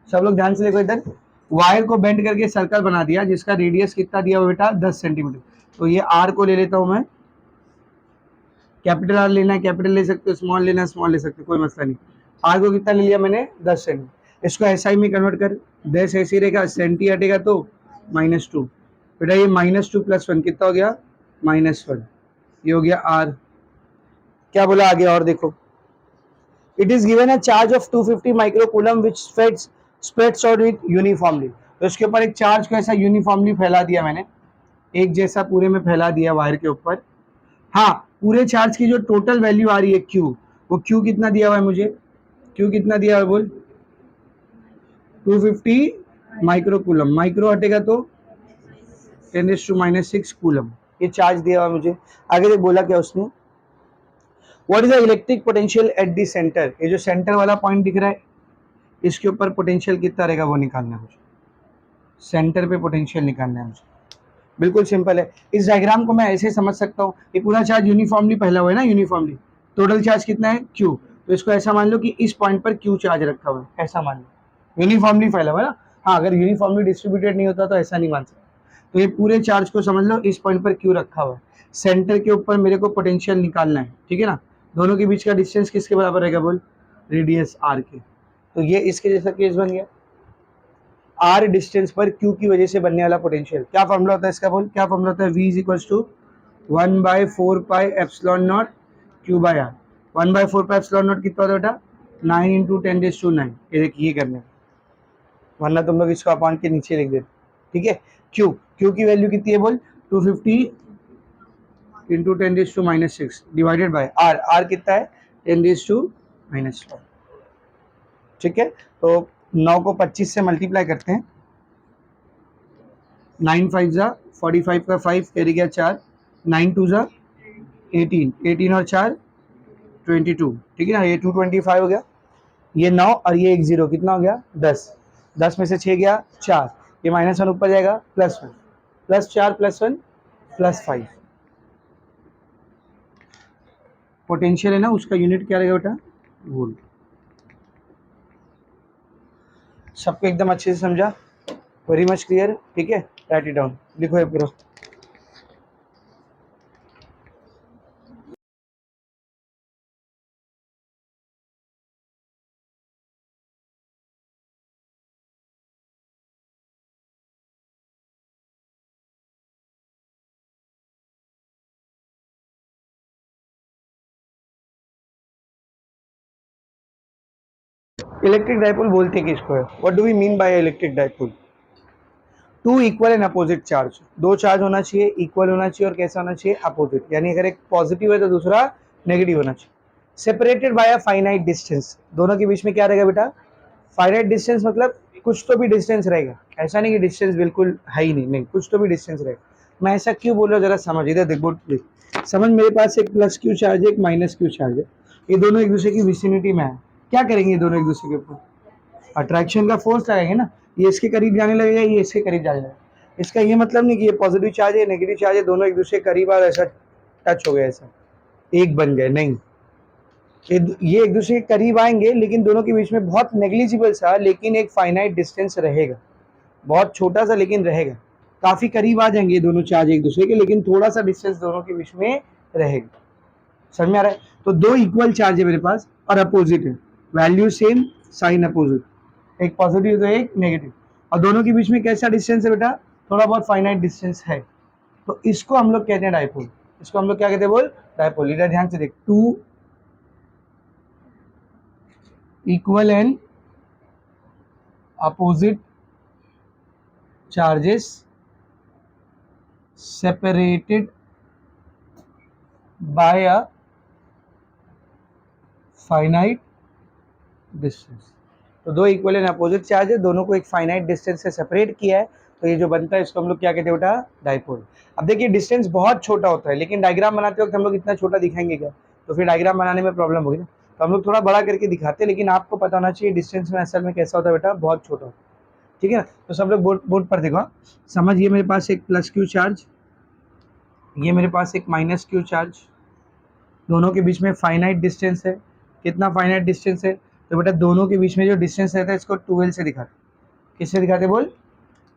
सब लोग ध्यान से देखो इधर, वायर को बेंड करके सर्कल बना दिया जिसका रेडियस कितना दिया हुआ बेटा? 10 सेंटीमीटर। तो ये आर को ले लेता हूं मैं, कैपिटल आर लेना है कैपिटल ले सकते हो, स्मॉल लेना है स्मॉल ले सकते हो, कोई मसला नहीं। आर को कितना ले लिया मैंने? 10 सेंटीमीटर। इसको एसआई में कन्वर्ट कर, 10 ऐसे रहेगा, सेंटी हटेगा तो -2। बेटा ये -2 + 1 कितना हो गया? -1। ये हो गया आर। क्या बोला आगे और देखो, it is given a charge of 250 microcoulomb which spreads out with uniformly. तो इसके ऊपर एक चार्ज को ऐसा यूनिफॉर्मली फैला दिया मैंने, एक जैसा पूरे में फैला दिया वायर के ऊपर। हाँ, पूरे चार्ज की जो टोटल वैल्यू आ रही है क्यू, वो क्यू कितना दिया हुआ है मुझे? क्यू कितना दिया हुआ है बोल? 250 माइक्रोकूलम, माइक्रो हटेगा तो 10⁻⁻6 कूलम, ये चार्ज दिया हुआ है मुझे। आगे देख बोला क्या उसने, what is the electric potential at the centre. ये जो सेंटर वाला पॉइंट दिख रहा है, इसके ऊपर पोटेंशियल कितना रहेगा वो निकालना है मुझे, सेंटर पे पोटेंशियल निकालना है मुझे। बिल्कुल सिंपल है। इस डायग्राम को मैं ऐसे समझ सकता हूँ, ये पूरा चार्ज यूनिफॉर्मली फैला हुआ है ना, यूनिफॉर्मली। टोटल चार्ज कितना है? क्यू। तो इसको ऐसा मान लो कि इस पॉइंट पर क्यू चार्ज रखा हुआ है, ऐसा मान लो। यूनिफॉर्मली फैला हुआ है ना, हाँ, अगर यूनिफॉर्मली डिस्ट्रीब्यूटेड नहीं होता तो ऐसा नहीं मान सकते। तो ये पूरे चार्ज को समझ लो, इस पॉइंट पर क्यू रखा हुआ है, सेंटर के ऊपर मेरे को पोटेंशियल निकालना है, ठीक है ना? दोनों के बीच का डिस्टेंस किसके बराबर रहेगा बोल? रेडियस आर के। तो ये इसके जैसा केस बन गया, आर डिस्टेंस पर क्यू की वजह से बनने वाला पोटेंशियल। क्या फॉर्मूला होता है इसका बोल? क्या फॉर्मूला होता है? v is equal to 1/4πε0 q by r. 1/4πε0 कितना होता है बेटा? 9 इंटू 10⁻⁹। ये देखिए, ये करने, वरना तुम लोग इसको अपॉन के नीचे लिख देते, ठीक है? क्यू, क्यू की वैल्यू कितनी है बोल? 250 into 10⁻⁻6 divided by R. R कितना है? 10⁻⁻4। ठीक है, तो 9 को 25 से मल्टीप्लाई करते हैं, 9 5 जा 45 का 5 कैरी गया 4, 9 2 जा 18, 18 और 4 22, ठीक है ना? ये 225 हो गया, ये 9 और ये 1 0, कितना हो गया? 10। 10 में से 6 गया 4, ये -1 ऊपर जाएगा, +1, +4 +1 +5। पोटेंशियल है ना, उसका यूनिट क्या रहेगा बेटा? वोल्ट। सबको एकदम अच्छे से समझा? वेरी मच क्लियर, ठीक है? राइट इट डाउन, लिखो ये पूरा। इलेक्ट्रिक डाइपोल बोलते हैं किसको है? What do we mean by electric dipole? Two equal and opposite charge, दो चार्ज होना चाहिए, इक्वल होना चाहिए, और कैसा होना चाहिए? अपोजिट, यानी अगर एक पॉजिटिव है तो दूसरा नेगेटिव होना चाहिए। Separated by a finite distance, दोनों के बीच में क्या रहेगा बेटा? फाइनाइट डिस्टेंस मतलब कुछ तो भी डिस्टेंस रहेगा, ऐसा नहीं कि डिस्टेंस बिल्कुल है ही नहीं, नहीं, कुछ तो भी डिस्टेंस रहेगा। मैं ऐसा क्यों बोल रहा हूँ जरा समझ, इधर देखो प्लीज समझ। मेरे पास एक प्लस क्यू चार्ज है, एक माइनस क्यू चार्ज है, ये दोनों एक दूसरे की विसिनिटी में है। क्या करेंगे ये दोनों एक दूसरे के ऊपर? अट्रैक्शन का फोर्स लगाएंगे ना, ये इसके करीब जाने लगेगा, ये इसके करीब जाने लगेगा। इसका ये मतलब नहीं कि ये पॉजिटिव चार्ज है नेगेटिव चार्ज है, दोनों एक दूसरे के करीब आ ऐसा टच हो गए, ऐसा एक बन गए, नहीं। ये एक दूसरे के करीब आएंगे लेकिन दोनों के बीच में बहुत नेग्लिजिबल सा लेकिन एक फाइनाइट डिस्टेंस रहेगा, बहुत छोटा सा लेकिन रहेगा। काफी करीब आ जाएंगे ये दोनों चार्ज एक दूसरे के, लेकिन थोड़ा सा डिस्टेंस दोनों के बीच में रहेगा। समझ में आ रहा है? तो दो इक्वल चार्ज है मेरे पास और अपोजिट है, वैल्यू सेम, साइन अपोजिट, एक पॉजिटिव तो एक नेगेटिव, और दोनों के बीच में कैसा डिस्टेंस है बेटा? थोड़ा बहुत फाइनाइट डिस्टेंस है। तो इसको हम लोग कहते हैं डाइपोल। इसको हम लोग क्या कहते हैं बोल? डाइपोल। इधर ध्यान से देख, two equal and opposite charges separated by a finite distance। तो दो इक्वल एंड अपोजिट चार्ज है, दोनों को एक फाइनाइट डिस्टेंस से सेपरेट किया है, तो ये जो बनता है इसको हम लोग क्या कहते हैं बेटा? डाइपोल। अब देखिए डिस्टेंस बहुत छोटा होता है, लेकिन डायग्राम बनाते वक्त हम लोग इतना छोटा दिखाएंगे क्या? तो फिर डायग्राम बनाने में प्रॉब्लम होगी ना, तो हम लोग थोड़ा बड़ा करके दिखाते हैं, लेकिन आपको पता होना चाहिए डिस्टेंस में असल में कैसा होता है बेटा? बहुत छोटा होता है। ठीक है ना? तो सब लोग बोर्ड पर देखो, समझ। ये मेरे पास एक प्लस क्यू चार्ज, ये मेरे पास एक माइनस क्यू चार्ज, दोनों के बीच में फाइनाइट डिस्टेंस है। कितना फाइनाइट डिस्टेंस है? तो बेटा दोनों के बीच में जो डिस्टेंस रहता है इसको 12 से दिखाते। किससे दिखाते बोल?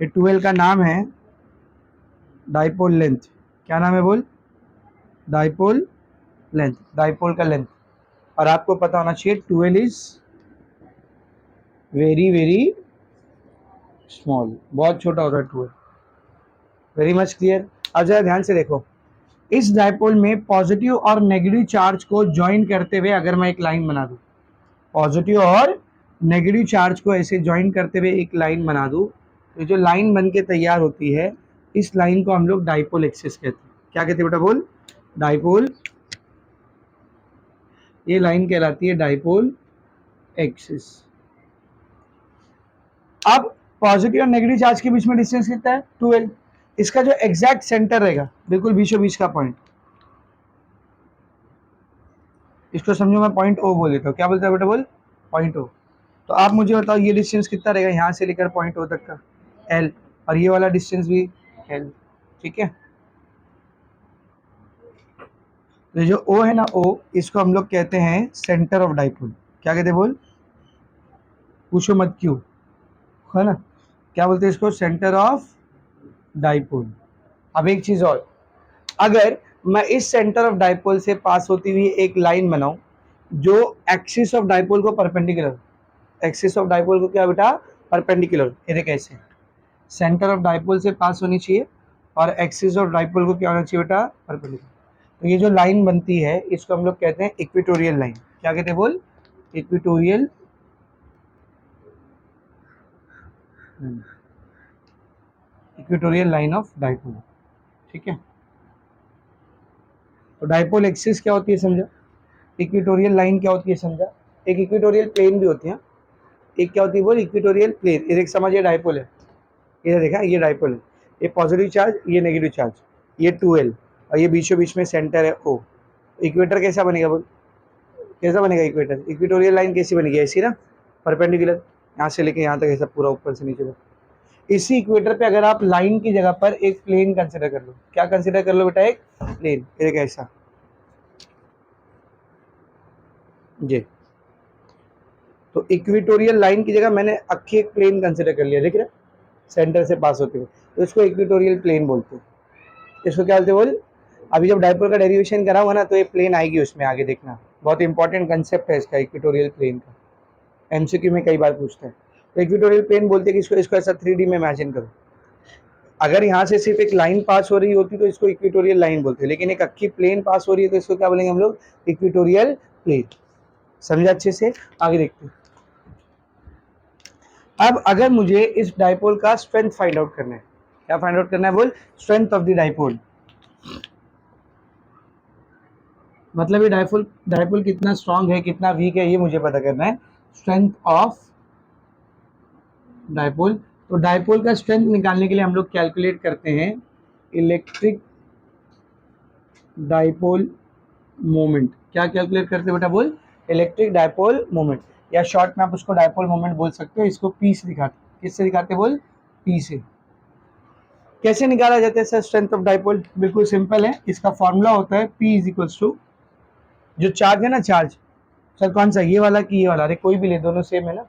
ये 12 का नाम है डाइपोल लेंथ। क्या नाम है बोल? डाइपोल लेंथ, डाइपोल का लेंथ। और आपको पता होना चाहिए 12 इज वेरी वेरी स्मॉल, बहुत छोटा होता है 12। Very much clear. अब जरा ध्यान से देखो, इस डाइपोल में पॉजिटिव और नेगेटिव चार्ज को ज्वाइन करते हुए अगर मैं एक लाइन बना दूं, पॉजिटिव और नेगेटिव चार्ज को ऐसे ज्वाइन करते हुए एक लाइन बना दूं, तो जो लाइन बन के तैयार होती है इस लाइन को हम लोग डाइपोल एक्सिस कहते हैं। क्या कहते हैं बेटा बोल? डाइपोल। ये लाइन कहलाती है डाइपोल एक्सिस। अब पॉजिटिव और नेगेटिव चार्ज के बीच में डिस्टेंस कितना है? 12। इसका जो एग्जैक्ट सेंटर रहेगा, बिल्कुल बीचों बीच का पॉइंट, इसको समझो मैं पॉइंट ओ बोल देता हूँ। क्या बोलता है बेटा बोल? Point O. तो आप मुझे बताओ ये डिस्टेंस कितना रहेगा यहाँ से लेकर पॉइंट ओ तक का? एल। और ये वाला डिस्टेंस भी एल। ठीक है? तो जो ओ है ना, ओ, इसको हम लोग कहते हैं सेंटर ऑफ डाइपोल। क्या कहते हैं बोल? पूछो मत क्यों, है ना? क्या बोलते हैं इसको? Centre of dipole. अब एक चीज और, अगर मैं इस सेंटर ऑफ डाइपोल से पास होती हुई एक लाइन बनाऊं जो एक्सिस ऑफ डाइपोल को परपेंडिकुलर, एक्सिस ऑफ डाइपोल को क्या बेटा? परपेंडिकुलर। ये देख ऐसे सेंटर ऑफ डाइपोल से पास होनी चाहिए और एक्सिस ऑफ डाइपोल को क्या होना चाहिए बेटा? परपेंडिकुलर। तो ये जो लाइन बनती है इसको हम लोग कहते हैं इक्वेटोरियल लाइन। क्या कहते हैं बोल? Equatorial, equatorial line of dipole. ठीक है? तो डाइपोल एक्सिस क्या होती है समझा, इक्वेटोरियल लाइन क्या होती है समझा, एक इक्वेटोरियल प्लेन भी होती है। एक क्या होती है बोल? Equatorial plane. ये देख समझ, ये डाइपोल है, ये देखा, ये डाइपोल है, ये पॉजिटिव चार्ज, ये नेगेटिव चार्ज, ये 2L, और ये बीचों बीच में सेंटर है O। इक्वेटर कैसा बनेगा बोल? कैसा बनेगा इक्वेटर? इक्वेटोरियल लाइन कैसी बनेगी? ऐसी ना, परपेंडिकुलर, यहाँ से लेके यहाँ तक ऐसा पूरा ऊपर से नीचे तक। इसी इक्वेटर पे अगर आप लाइन की जगह पर एक प्लेन कंसिडर कर लो, क्या कंसिडर कर लो बेटा? एक प्लेन। एक ऐसा जी। तो इक्वेटोरियल लाइन की जगह मैंने अक्खी एक प्लेन कंसिडर कर लिया, देख रहे, सेंटर से पास होते हुए, तो इसको इक्वेटोरियल प्लेन बोलते हैं। इसको क्या बोलते बोल? अभी जब डाइपोल का डेरिवेशन करा हुआ ना तो ये प्लेन आएगी उसमें, आगे देखना, बहुत इंपॉर्टेंट कंसेप्ट है इसका इक्वेटोरियल प्लेन का, एमसीक्यू में कई बार पूछते हैं। तो इक्वेटोरियल प्लेन बोलते हैं कि इसको ऐसा 3D में इमेजिन करो। अगर यहाँ से सिर्फ एक लाइन पास हो रही होती तो इसको इक्वेटोरियल लाइन बोलते हैं, लेकिन एक अक्खी प्लेन पास हो रही है तो इसको क्या बोलेंगे हम लोग? Equatorial plane. समझा अच्छे से? आगे देखते हैं। अब अगर मुझे इस डाइपोल का स्ट्रेंथ फाइंड आउट करना है, क्या फाइंड आउट करना है बोल? Strength of the dipole. मतलब ये डाइपोल, डाइपोल कितना स्ट्रांग है कितना वीक है ये मुझे पता करना है, स्ट्रेंथ ऑफ डाइपोल। तो डाइपोल का स्ट्रेंथ निकालने के लिए हम लोग कैलकुलेट करते हैं इलेक्ट्रिक डाइपोल मोमेंट। क्या कैलकुलेट करते बेटा बोल, इलेक्ट्रिक डाइपोल मोमेंट, या शॉर्ट में आप उसको डाइपोल मोमेंट बोल सकते हो। इसको पी से दिखाते, किससे दिखाते बोल, पी से। कैसे निकाला जाता है सर स्ट्रेंथ ऑफ डाइपोल? बिल्कुल सिंपल है, इसका फॉर्मूला होता है P इज इक्वल्स टू, जो चार्ज है ना, चार्ज सर कौन सा, ये वाला कि ये वाला, अरे कोई भी ले, दोनों सेम है ना,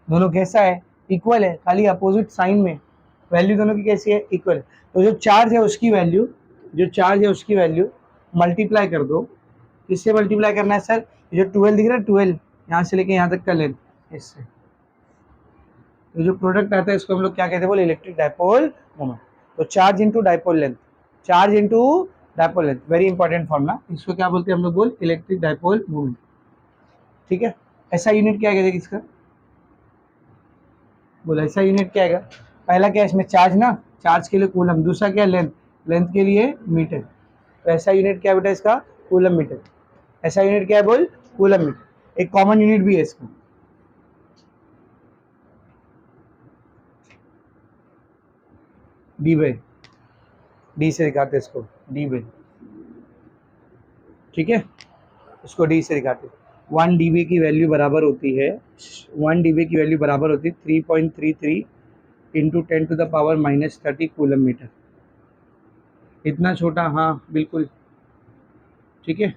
दोनों कैसा है, इक्वल है, खाली अपोजिट साइन में वैल्यू दोनों की कैसी है, इक्वल है। तो जो चार्ज है उसकी वैल्यू, जो चार्ज है उसकी वैल्यू मल्टीप्लाई कर दो, किससे मल्टीप्लाई करना है सर, ये जो 12 दिख रहा है, 12 यहाँ से लेके यहाँ तक का लेंथ, इससे तो जो प्रोडक्ट आता है इसको हम लोग क्या कहते हैं बोले, इलेक्ट्रिक डाइपोल मोमेंट। तो charge into dipole length, charge into dipole length, very important formula, इसको क्या बोलते हैं हम लोग बोल, इलेक्ट्रिक डाइपोल मोमेंट। ठीक है, ऐसा यूनिट क्या है इसका, बोला ऐसा यूनिट क्या है, पहला क्या है इसमें, चार्ज ना, चार्ज के लिए कूलम, दूसरा क्या, लेंथ, लेंथ के लिए मीटर। तो ऐसा यूनिट क्या है बेटा इसका, कूलम मीटर। ऐसा यूनिट क्या है बोल, कूलम मीटर। एक कॉमन यूनिट भी है इसका, डी बाई, डी से दिखाते इसको, डी बाई, ठीक है, इसको डी से दिखाते। 1 dB की वैल्यू बराबर होती है, 1 dB की वैल्यू बराबर होती है 3.33 इंटू 10⁻⁻30 कूलम मीटर। इतना छोटा, हाँ बिल्कुल, ठीक है।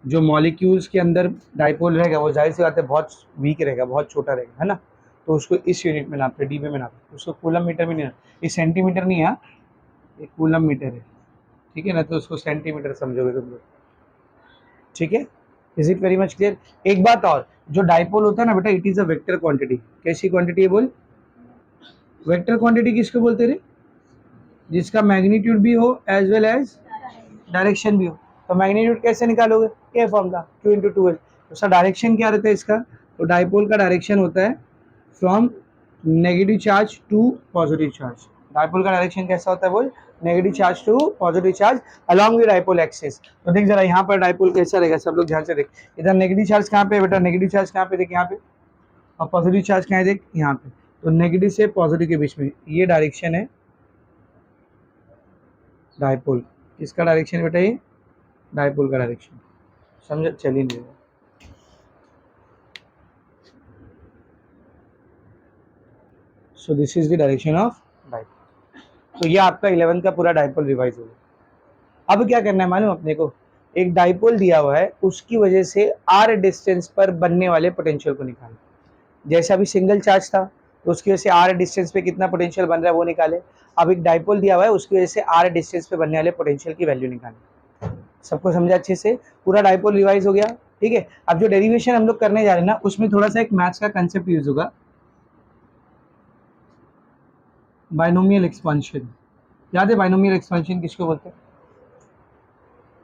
जो मॉलिक्यूल्स के अंदर डाइपोल रहेगा वो जाहिर सी बात है बहुत वीक रहेगा, बहुत छोटा रहेगा, है ना, तो उसको इस यूनिट में नापते, डीबी में नापते, उसको कूलम मीटर में नहीं, ये सेंटीमीटर नहीं है, ये कूलम मीटर है, ठीक है ना, तो उसको सेंटीमीटर समझोगे तुम लोग, ठीक है। Is it very much clear? एक बात और, जो डाइपोल होता है ना बेटा, it is a vector quantity. कैसी क्वांटिटी है बोल, वेक्टर क्वांटिटी किसको बोलते रे, जिसका मैग्नीट्यूड भी हो एज वेल एज डायरेक्शन भी हो। तो मैग्नीट्यूड कैसे निकालोगे, ये फॉर्मूला Q इंटू 2L। तो सर डायरेक्शन क्या रहता है इसका, तो डाइपोल का डायरेक्शन होता है from negative charge to positive charge. Dipole का डायरेक्शन कैसा होता है बोल, negative charge to positive charge along with dipole axis. तो देख जरा यहाँ पर डाइपोल कैसा रहेगा, सब लोग ध्यान से देख, इधर नेगेटिव चार्ज कहाँ पे है बेटा, नेगेटिव चार्ज कहाँ पे, देख यहाँ पे, और पॉजिटिव चार्ज कहाँ है, देख यहाँ पे। तो नेगेटिव से पॉजिटिव के बीच में ये डायरेक्शन है डाइपोल। किसका डायरेक्शन बेटा, ये डाइपोल का डायरेक्शन, समझ चल ही नहीं। So this is the direction of dipole. तो ये आपका 11 का पूरा डाइपोल रिवाइज हो गया। अब क्या करना है मालूम अपने को, एक डाइपोल दिया हुआ है, उसकी वजह से आर डिस्टेंस पर बनने वाले पोटेंशियल को निकालना। जैसे अभी सिंगल चार्ज था तो उसकी वजह से आर डिस्टेंस पे कितना पोटेंशियल बन रहा है वो निकाले। अब एक डाइपोल दिया हुआ है, उसकी वजह से आर डिस्टेंस पे बनने वाले पोटेंशियल की वैल्यू निकाले। सबको समझा अच्छे से, पूरा डाइपोल रिवाइज हो गया, ठीक है। अब जो डेरिवेशन हम लोग करने जा रहे हैं ना, उसमें थोड़ा सा एक मैथ्स का कंसेप्ट यूज होगा, बाइनोमियल एक्सपेंशन। याद है बाइनोमियल एक्सपेंशन किसको बोलते हैं,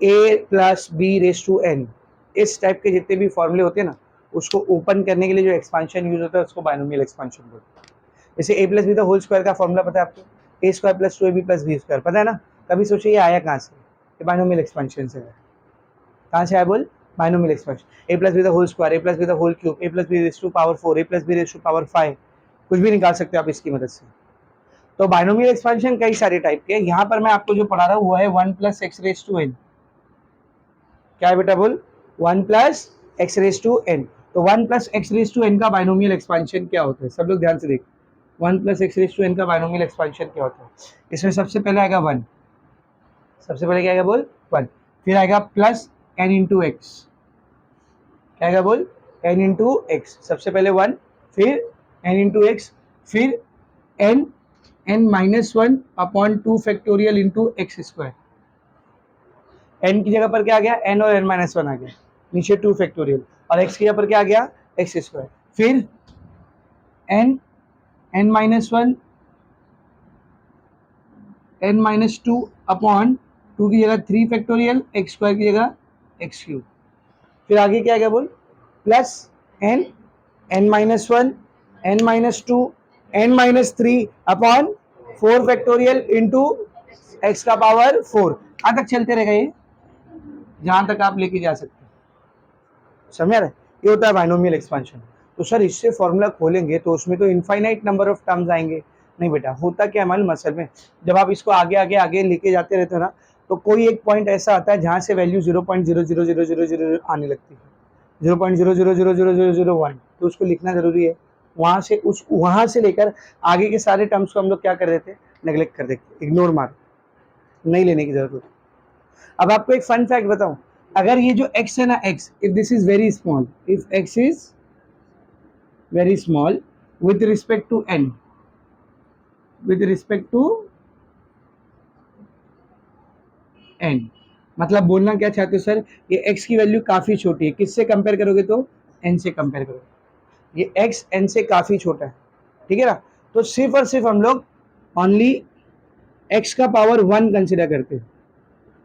a plus B raise to N, इस टाइप के जितने भी फॉर्मूले होते हैं ना, उसको ओपन करने के लिए जो एक्सपेंशन यूज होता है उसको बाइनोमियल एक्सपेंशन बोलते हैं। जैसे a plus B the whole square का फॉर्मूला पता है आपको, A square plus 2ab plus B square, पता है ना। कभी सोचिए ये आया कहाँ से, ये बाइनोमियल एक्सपेंशन से है। कहाँ से आया बोल, binomial expansion. a plus B the whole square, a plus B the whole cube, a plus B raise to power 4, a plus B raise to power 5, कुछ भी निकाल सकते हो आप इसकी मदद से। तो बाइनोमियल एक्सपेंशन कई सारे टाइप के हैं, यहाँ पर मैं आपको जो पढ़ा रहा हूँ वो है 1 plus X raise to N. क्या है बेटा बोल, 1 plus X raise to N. तो 1 plus X raise to N का बाइनोमियल एक्सपेंशन क्या होता है, सब लोग ध्यान से देख, 1 plus X raise to N का बाइनोमियल एक्सपेंशन क्या होता है। इसमें सबसे पहले आएगा 1, सबसे पहले क्या आएगा बोल 1, फिर आएगा प्लस एन इंटू एक्स, क्या आएगा बोल एन इंटू एक्स, सबसे पहले 1, फिर एन इंटू एक्स, फिर N, N minus 1 upon 2 factorial into X square. N की जगह पर क्या आ गया, एन और एन माइनस 1 आ गया, नीचे 2 फैक्टोरियल, और एक्स की जगह पर क्या आ गया, एक्स स्क्वायर, फिर N, N minus 1, N minus 2 upon 2 की जगह 3 फैक्टोरियल, एक्स स्क्वायर की जगह एक्स क्यूब, फिर आगे क्या आ गया बोल, plus N, N minus 1, N minus 2, N minus 3 upon 4 factorial into X का पावर 4। कहाँ तक चलते रहेगा ये, जहां तक आप लेके जा सकते हैं, समझ रहे, ये होता है बाइनोमियल एक्सपेंशन। तो सर इससे फॉर्मूला खोलेंगे तो उसमें तो इनफाइनाइट नंबर ऑफ टर्म्स आएंगे, नहीं बेटा, होता क्या हमारे मसल में, जब आप इसको आगे आगे आगे लेके जाते रहते हो ना, तो कोई एक पॉइंट ऐसा आता है जहाँ से वैल्यू 0.00000 आने लगती है, 0.0000001, तो उसको लिखना जरूरी है। वहाँ से वहाँ से लेकर आगे के सारे टर्म्स को हम लोग क्या कर देते हैं, नेग्लेक्ट कर देते, इग्नोर मार, नहीं लेने की जरूरत होती। अब आपको एक फन फैक्ट बताऊं, अगर ये जो x है ना, x, if this is very small, if x is very small with respect to n, with respect to n, मतलब बोलना क्या चाहते हो सर, ये x की वैल्यू काफी छोटी है, किससे कंपेयर करोगे तो n से कंपेयर करोगे, ये x n से काफी छोटा है, ठीक है ना। तो सिर्फ और सिर्फ हम लोग ओनली x का पावर 1 कंसिडर करते हैं,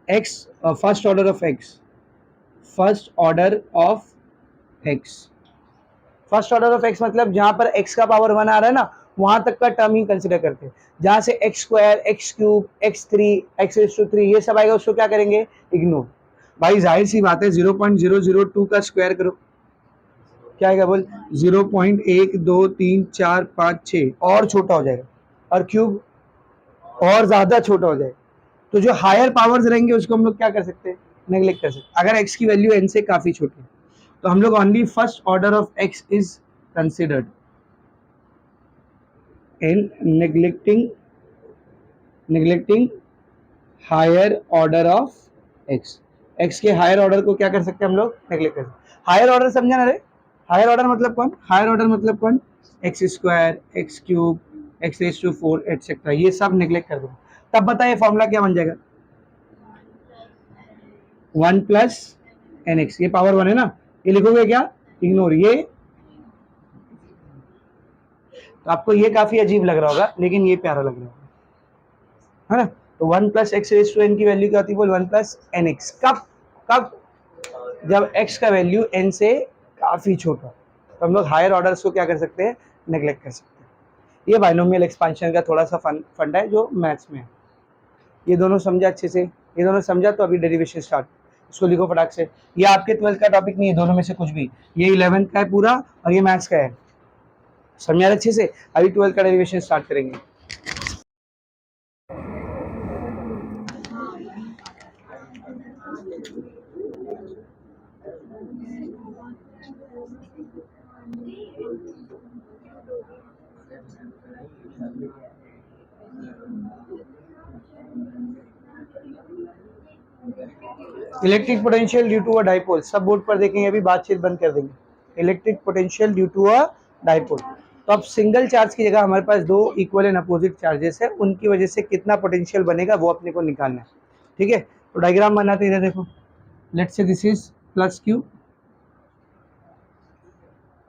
x first order of x, first order of x, first order of x मतलब जहां पर x का पावर 1 आ रहा है ना, वहां तक का टर्म ही कंसिडर करते हैं। जहां से x square, x cube, x3, x3 ये सब आएगा, उसको क्या करेंगे, इग्नोर। भाई जाहिर सी बात है, 0.002 का स्क्वायर करो, क्या आएगा बोल, 0.12345 और छोटा हो जाएगा, और क्यूब और ज्यादा छोटा हो जाएगा। तो जो हायर पावर्स रहेंगे उसको हम लोग क्या कर सकते हैं, नेग्लेक्ट कर सकते हैं। अगर x की वैल्यू n से काफी छोटी है तो हम लोग only first order of x is considered in neglecting higher order of x, x के हायर ऑर्डर को क्या कर सकते हैं हम लोग, नेग्लेक्ट कर सकते हैं। हायर ऑर्डर समझा ना रे, हायर ऑर्डर मतलब कौन, हायर ऑर्डर मतलब कौन, x square, x cube, x⁴ etcetera, ये सब नेग्लेक्ट कर दो। तब बताइए फॉर्मूला क्या बन जाएगा, 1 प्लस एन एक्स, ये पावर 1 है ना, ये लिखोगे क्या, इग्नोर ये। तो आपको ये काफी अजीब लग रहा होगा, लेकिन ये प्यारा लग रहा होगा, है ना। तो 1 plus X raise to N की वैल्यू क्या होती है, बोल 1 प्लस एन एक्स, कब कब, जब x का वैल्यू n से काफी छोटा, तो हम लोग हायर ऑर्डर्स को क्या कर सकते हैं, नेग्लेक्ट कर सकते हैं। ये बाइनोमियल एक्सपांशन का थोड़ा सा फंडा है जो मैथ्स में है। ये दोनों समझा अच्छे से, ये दोनों समझा तो अभी डेरिवेशन स्टार्ट, इसको लिखो फटाक से। ये आपके 12th का टॉपिक नहीं है, दोनों में से कुछ भी, ये 11th का है पूरा और ये मैथ्स का है, समझा अच्छे से। अभी 12th का डेरिवेशन स्टार्ट करेंगे। Electric potential due to a dipole, सब बोर्ड पर देखेंगे, अभी बातचीत बंद कर देंगे। Electric potential due to a dipole, तो अब सिंगल चार्ज की जगह हमारे पास दो इक्वल एंड अपोजिट चार्जेस है, उनकी वजह से कितना पोटेंशियल बनेगा वो अपने को निकालना है, ठीक है। तो डायग्राम बनाते इधर देखो, let's say this is plus Q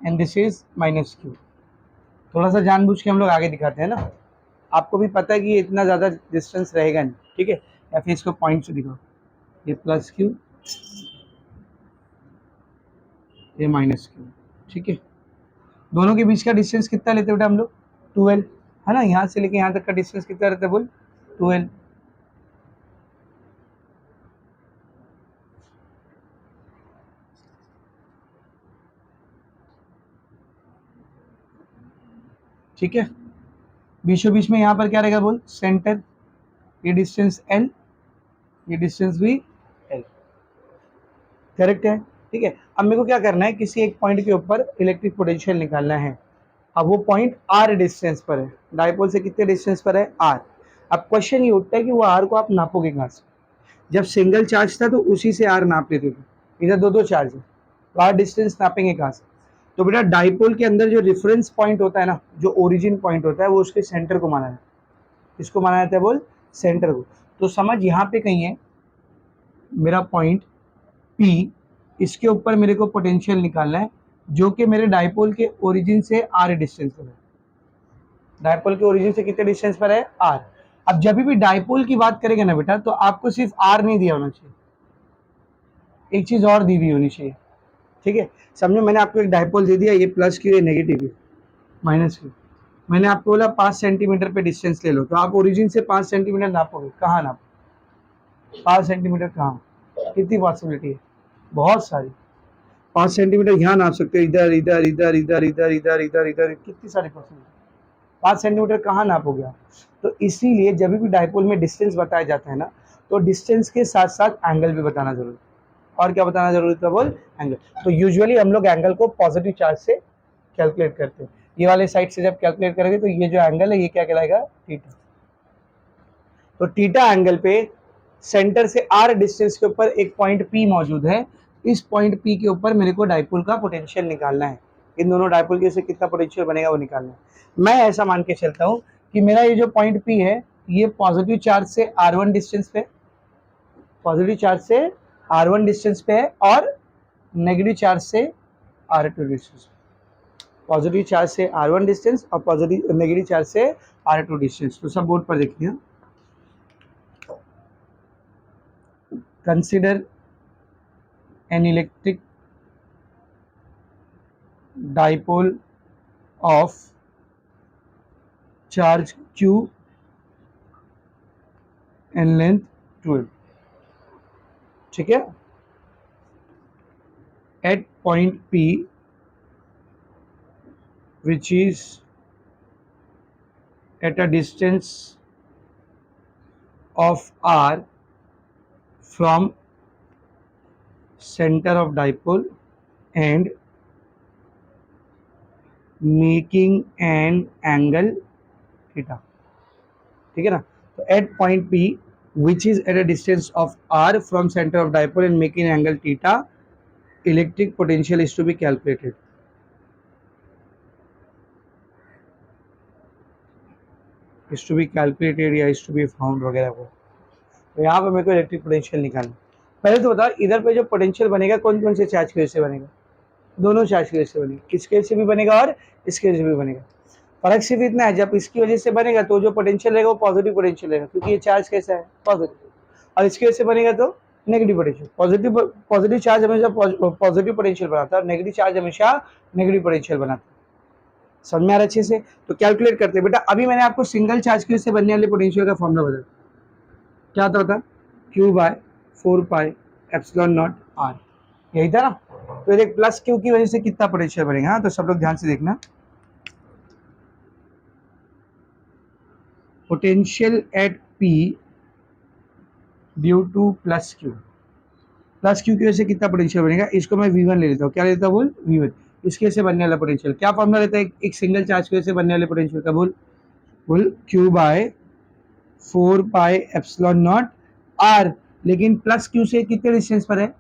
and this is minus Q. थोड़ा सा जानबूझ के हम लोग आगे दिखाते हैं ना, आपको भी पता है कि ये इतना ज़्यादा डिस्टेंस रहेगा नहीं, ठीक है, या फिर इसको पॉइंट से दिखाओ, ये प्लस क्यू, ये माइनस क्यू, ठीक है। दोनों के बीच का डिस्टेंस कितना लेते बेटा हम लोग, 12, है ना, यहाँ से लेके यहाँ तक का डिस्टेंस कितना रहता है बोल, 12। ठीक है, बीचों बीच में यहाँ पर क्या रहेगा बोल, सेंटर, ये डिस्टेंस L, ये डिस्टेंस भी L, करेक्ट है, ठीक है। अब मेरे को क्या करना है, किसी एक पॉइंट के ऊपर इलेक्ट्रिक पोटेंशियल निकालना है। अब वो पॉइंट R डिस्टेंस पर है, डाइपोल से कितने डिस्टेंस पर है, R। अब क्वेश्चन ये उठता है कि वो R को आप नापोगे कहाँ से, जब सिंगल चार्ज था तो उसी से R नाप लेते थे, इधर दो दो चार्ज है तो R डिस्टेंस नापेंगे कहाँ से। तो बेटा डाइपोल के अंदर जो रेफरेंस पॉइंट होता है ना, जो ओरिजिन पॉइंट होता है, वो उसके सेंटर को माना जाता है। इसको माना जाता है बोल, सेंटर को। तो समझ यहाँ पे कहीं है मेरा पॉइंट P, इसके ऊपर मेरे को पोटेंशियल निकालना है, जो कि मेरे डाइपोल के ओरिजिन से R डिस्टेंस पर है। डाइपोल के ओरिजिन से कितने डिस्टेंस पर है, R। अब जब भी डाइपोल की बात करेंगे ना बेटा, तो आपको सिर्फ R नहीं दिया होना चाहिए, एक चीज और दी हुई होनी चाहिए, ठीक है। समझो मैंने आपको एक डाइपोल दे दिया, ये प्लस क्यू, ये नेगेटिव क्यू, माइनस क्यू। मैंने आपको बोला 5 सेंटीमीटर पे डिस्टेंस ले लो, तो आप ओरिजिन से 5 सेंटीमीटर नापोगे, कहाँ नाप, 5 सेंटीमीटर कहाँ, कितनी पॉसिबिलिटी है, बहुत सारी। 5 सेंटीमीटर यहाँ नाप सकते हो, इधर इधर इधर इधर इधर इधर इधर इधर, कितनी सारी पॉसिबिलिटी। 5 सेंटीमीटर कहाँ नापोगे आप? तो इसीलिए जब भी डाइपोल में डिस्टेंस बताया जाता है ना, तो डिस्टेंस के साथ साथ एंगल भी बताना जरूरी है। और क्या बताना जरूरी था बोल? एंगल। तो यूजुअली हम लोग एंगल को पॉजिटिव चार्ज से कैलकुलेट करते हैं। ये वाले साइड से जब कैलकुलेट करेंगे तो ये जो एंगल है ये क्या कहलाएगा? थीटा। तो थीटा एंगल पे सेंटर से आर डिस्टेंस के ऊपर एक पॉइंट पी मौजूद है। इस पॉइंट पी के ऊपर मेरे को डाइपोल का पोटेंशियल निकालना है। इन दोनों डाइपोल के से कितना पोटेंशियल बनेगा वो निकालना है। मैं ऐसा मान के चलता हूँ कि मेरा ये जो पॉइंट पी है ये पॉजिटिव चार्ज से R1 डिस्टेंस पे, पॉजिटिव चार्ज से R1 डिस्टेंस पे है और नेगेटिव चार्ज से R2 डिस्टेंस। पॉजिटिव चार्ज से R1 डिस्टेंस और पॉजिटिव नेगेटिव चार्ज से R2 डिस्टेंस। तो सब बोर्ड पर देखिए। Consider an electric dipole of charge q and length 12, ठीक है, at point P which is at a distance of r from center of dipole and making an angle theta, ठीक है ना। तो at point P which is at a distance of r from center of dipole and making an angle theta, electric potential is to be calculated. is to be calculated या is to be found वगैरह को। तो यहाँ पे मेरे को electric potential निकालना। पहले तो बताओ इधर पे जो पोटेंशियल बनेगा कौन कौन से चार्ज की वजह से बनेगा? दोनों चार्ज की वजह से बनेगा। किसके वजह से भी बनेगा और इसके वजह से भी बनेगा। फर्क सिर्फ इतना है, जब इसकी वजह से बनेगा तो जो पोटेंशियल रहेगा वो पॉजिटिव पोटेंशियल रहेगा, क्योंकि ये चार्ज कैसा है? पॉजिटिव। और इसकी वजह से बनेगा तो नेगेटिव पोटेंशियल। पॉजिटिव चार्ज हमेशा पॉजिटिव पोटेंशियल बनाता है और नेगेटिव चार्ज हमेशा नेगेटिव पोटेंशियल बनाता है। समझ में आ रहा है अच्छे से? तो कैलकुलेट करते हैं बेटा। अभी मैंने आपको सिंगल चार्ज की वजह से बनने वाले पोटेंशियल का फॉर्मूला बताया, क्या था? Q/4πε0 r, यही था ना। तो एक प्लस क्यू की वजह से कितना पोटेंशियल बनेगा? तो सब लोग ध्यान से देखना। Potential at P due two plus Q की वजह से कितना पोटेंशियल बनेगा? इसको मैं V1 ले लेता हूँ। क्या लेता हूँ बोल? V1। इसकी वजह से बनने वाला पोटेंशियल क्या फॉर्मूला लेता है एक सिंगल चार्ज की वजह से बनने वाले पोटेंशियल का? बोल Q/4πε0 r। लेकिन प्लस क्यू से कितने डिस्टेंस पर है?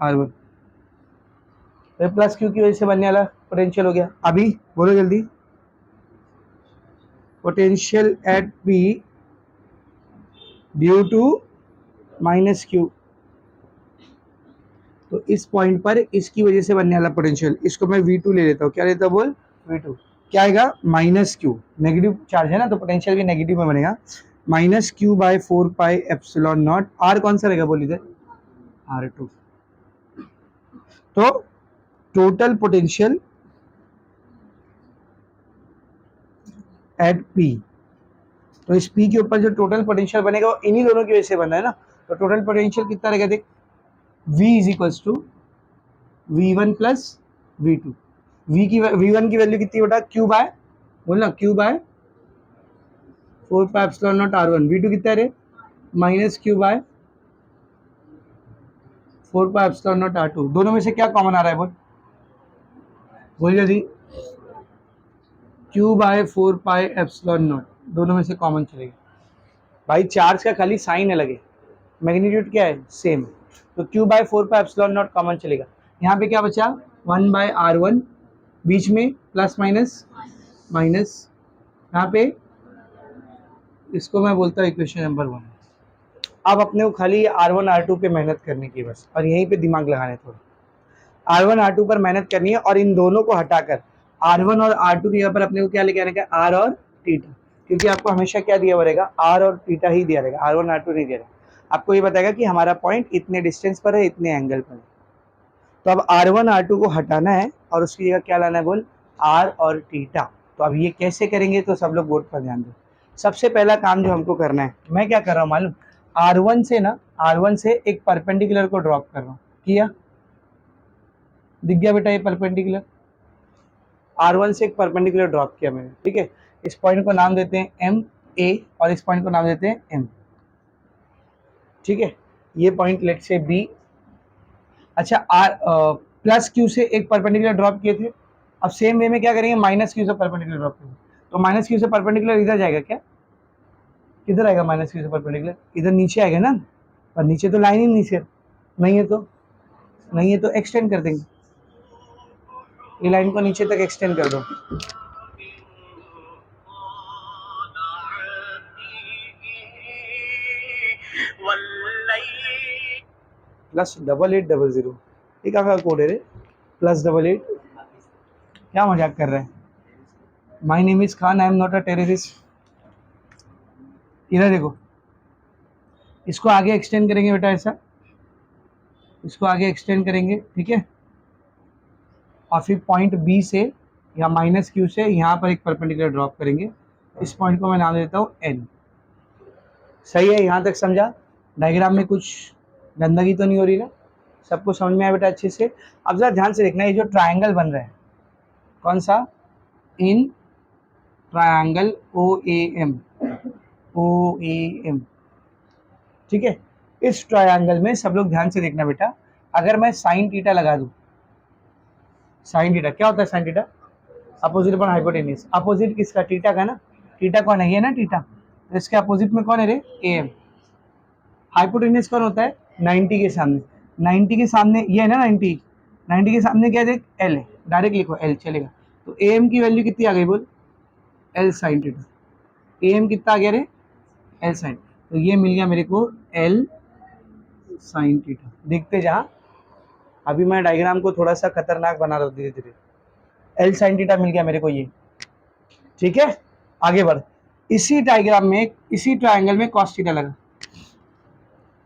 R1। तो प्लस क्यू की वजह से बनने वाला पोटेंशियल हो गया। अभी बोलो जल्दी। Potential at P due to minus Q, तो इस पॉइंट पर इसकी वजह से बनने वाला पोटेंशियल, इसको मैं V2 ले लेता हूँ। क्या लेता हूँ बोल? V2। क्या आएगा? Minus Q. नेगेटिव चार्ज है ना तो पोटेंशियल भी नेगेटिव में बनेगा। -Q/4πε0 r कौन सा रहेगा बोल? इधर R2। तो टोटल पोटेंशियल एट P, तो इस P के ऊपर जो टोटल पोटेंशियल बनेगा वो इन्हीं दोनों की वजह से बना है ना। तो टोटल पोटेंशियल कितना रहेगा? देख, V = V1 + V2। V1 की वैल्यू कितनी बेटा? बोलना Q/4πε0 r1। V2 कितना है? -Q/4πε0 r2। दोनों में से क्या कॉमन आ रहा है बोल जल्दी। Q/4πε0 दोनों में से कॉमन चलेगा भाई। चार्ज का खाली साइन अलग है, मैग्नीट्यूड क्या है? सेम। तो Q/4πε0 कॉमन चलेगा। यहाँ पे क्या बचा? 1/r1, बीच में प्लस माइनस माइनस, यहाँ पे इसको मैं बोलता हूँ इक्वेशन नंबर 1। अब अपने को खाली R1 R2 पे मेहनत करने की बस, और यहीं पे दिमाग लगाने थोड़ा। R1 R2 पर मेहनत करनी है और इन दोनों को हटाकर R1 और R2 की जगह पर अपने को क्या लेके आने का? R और थीटा। क्योंकि आपको हमेशा क्या दिया रहेगा? R और थीटा ही दिया रहेगा, R1 R2 नहीं दिया रहेगा। आपको ये बताएगा कि हमारा पॉइंट इतने डिस्टेंस पर है, इतने एंगल पर है। तो अब R1 R2 को हटाना है और उसकी जगह क्या लाना है बोल? R और थीटा। तो अब ये कैसे करेंगे? तो सब लोग बोर्ड पर ध्यान दो। सबसे पहला काम जो हमको करना है, मैं क्या कर रहा हूँ मालूम? R1 से एक परपेंडिकुलर को ड्रॉप कर रहा हूँ। किया? दिख गया बेटा ये परपेंडिकुलर? R1 से एक परपेंडिकुलर ड्रॉप किया मैंने, ठीक है। इस पॉइंट को नाम देते हैं एम ए और इस पॉइंट को नाम देते हैं एम। ठीक है, ये पॉइंट लेट से बी। अच्छा आर प्लस क्यू से एक परपेंडिकुलर ड्रॉप किए थे, अब सेम वे में क्या करेंगे, माइनस क्यू से परपेंडिकुलर ड्रॉप करेंगे। तो माइनस क्यू से परपेंडिकुलर इधर जाएगा क्या, किधर आएगा माइनस क्यू से परपेंडिकुलर, इधर नीचे आएगा ना, पर नीचे तो लाइन ही नीचे नहीं है, तो नहीं है तो एक्सटेंड कर देंगे, ये लाइन को नीचे तक एक्सटेंड कर दो। +8800, ये क्या कोड है रे, +88, क्या मजाक कर रहे हैं। My name is Khan, I am not a terrorist. इधर देखो, इसको आगे एक्सटेंड करेंगे बेटा, ऐसा इसको आगे एक्सटेंड करेंगे, ठीक है, और फिर पॉइंट बी से या माइनस क्यू से यहाँ पर एक परपेंडिकुलर ड्रॉप करेंगे। इस पॉइंट को मैं नाम देता हूँ एन। सही है, यहाँ तक समझा, डायग्राम में कुछ गंदगी तो नहीं हो रही ना, सबको समझ में आया बेटा अच्छे से। अब जरा ध्यान से देखना, ये जो ट्रायंगल बन रहा है कौन सा, in triangle O A M, O A M, ठीक है। इस ट्रायंगल में सब लोग ध्यान से देखना बेटा, अगर मैं साइन थीटा लगा दूं, साइन थीटा क्या होता है, sine theta opposite upon hypotenuse, opposite किसका, थीटा का ना, थीटा कौन है, ये ना थीटा, तो इसके अपोजिट में कौन है रे, ए एम। हाइपोटेन्यूज कौन होता है, 90 के सामने, 90 के सामने ये है ना 90, 90 के सामने क्या देख, एल है, डायरेक्ट लिखो एल चलेगा। तो ए एम की वैल्यू कितनी आ गई बोल, L sine theta, A M कितना आ गया रे, एल साइन, तो ये मिल गया मेरे को एल साइन थीटा। देखते जा, अभी मैं डायग्राम को थोड़ा सा खतरनाक बना रहा हूँ धीरे धीरे, एल साइन थीटा मिल गया मेरे को ये, ठीक है। आगे बढ़, इसी डायग्राम में, इसी ट्रायंगल में कॉस थीटा लगा,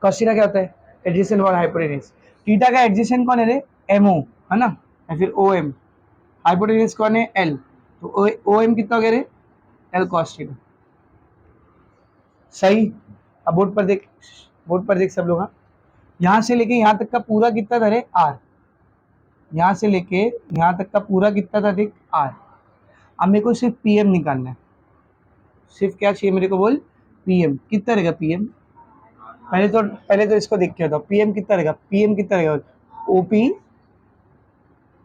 कॉस थीटा क्या होता है, एडजेसेंट और हाइपोटेन्यूज, थीटा का एडजेसेंट कौन है रे, एमओ है ना, या फिर ओ एम, हाइपोटेन्यूज कौन है, एल, तो ओ एम कितना हो गया रे, एल कॉस थीटा। सही, अब बोर्ड पर देख, बोर्ड पर देख सब लोग, हाँ, यहाँ से लेके यहाँ तक का पूरा कितना था रे, आर, यहाँ से लेके यहाँ तक का पूरा कितना था देख, आर। अब मेरे को सिर्फ पीएम निकालना है, सिर्फ क्या चाहिए मेरे को बोल, पीएम कितना रहेगा, पीएम पहले तो इसको देख के बताओ, पीएम कितना रहेगा, पीएम कितना रहेगा, ओपी,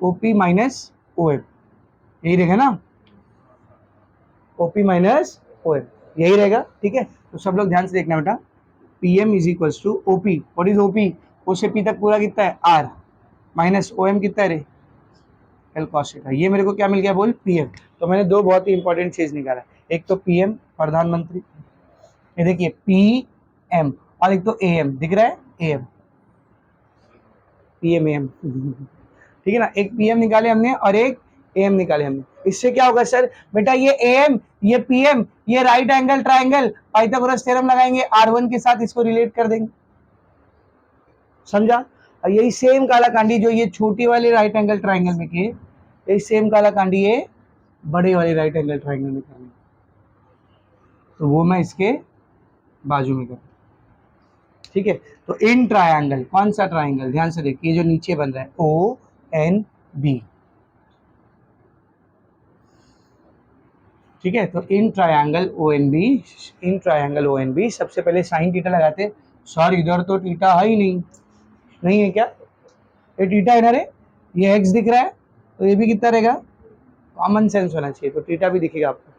ओपी माइनस ओएम, यही रहेगा ना, ओपी माइनस ओएम यही रहेगा, ठीक है। तो सब लोग ध्यान से देखना बेटा, PM is equals to OP, what is OP, O से पी तक पूरा कितना है, आर, माइनस ओएम कितना है रे, एल कॉस थीटा। ये मेरे को क्या मिल गया बोल, पीएम। तो मैंने दो बहुत ही इंपॉर्टेंट चीज निकाला, एक तो पीएम प्रधानमंत्री, ये देखिए पी एम, और एक तो ए एम दिख रहा है, A M, P M A M, ठीक है ना, एक पी एम निकाले हमने और एक ए एम निकाले हमने। इससे क्या होगा सर, बेटा ये ए एम ये पी एम ये right angle triangle, Pythagoras theorem लगाएंगे R1 के साथ, इसको रिलेट कर देंगे, समझा। और यही सेम काला कांडी जो ये छोटी वाली राइट एंगल ट्राइंगल में किए, यही सेम काला कांडी ये बड़े वाली राइट एंगल ट्राइंगल में करनी, तो वो मैं इसके बाजू में करूँ, ठीक है। तो इन ट्रायंगल, कौन सा ट्रायंगल, ध्यान से देखिए, जो नीचे बन रहा है ओ एन बी, ठीक है। तो in triangle O N B, in triangle O N B सबसे पहले साइन थीटा लगाते, सर इधर तो थीटा है ही नहीं, नहीं है क्या, ये थीटा है ना रे, ये एक्स दिख रहा है, तो ये भी कितना रहेगा, कॉमन सेंस होना चाहिए, तो थीटा भी दिखेगा आपको,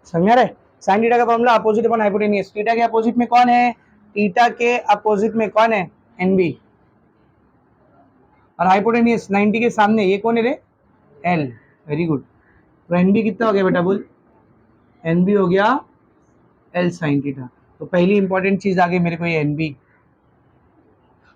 समझ रहे। साइन थीटा का formula opposite upon hypotenuse, theta के अपोजिट में कौन है, थीटा के अपोजिट में कौन है, एन बी, और हाइपोटेन्यूज 90 के सामने ये कौन है रे, एल, वेरी गुड। तो एन बी कितना हो गया बेटा बोल, एन बी हो गया एल साइन थीटा। तो पहली इंपॉर्टेंट चीज आ गई मेरे को ये एन बी।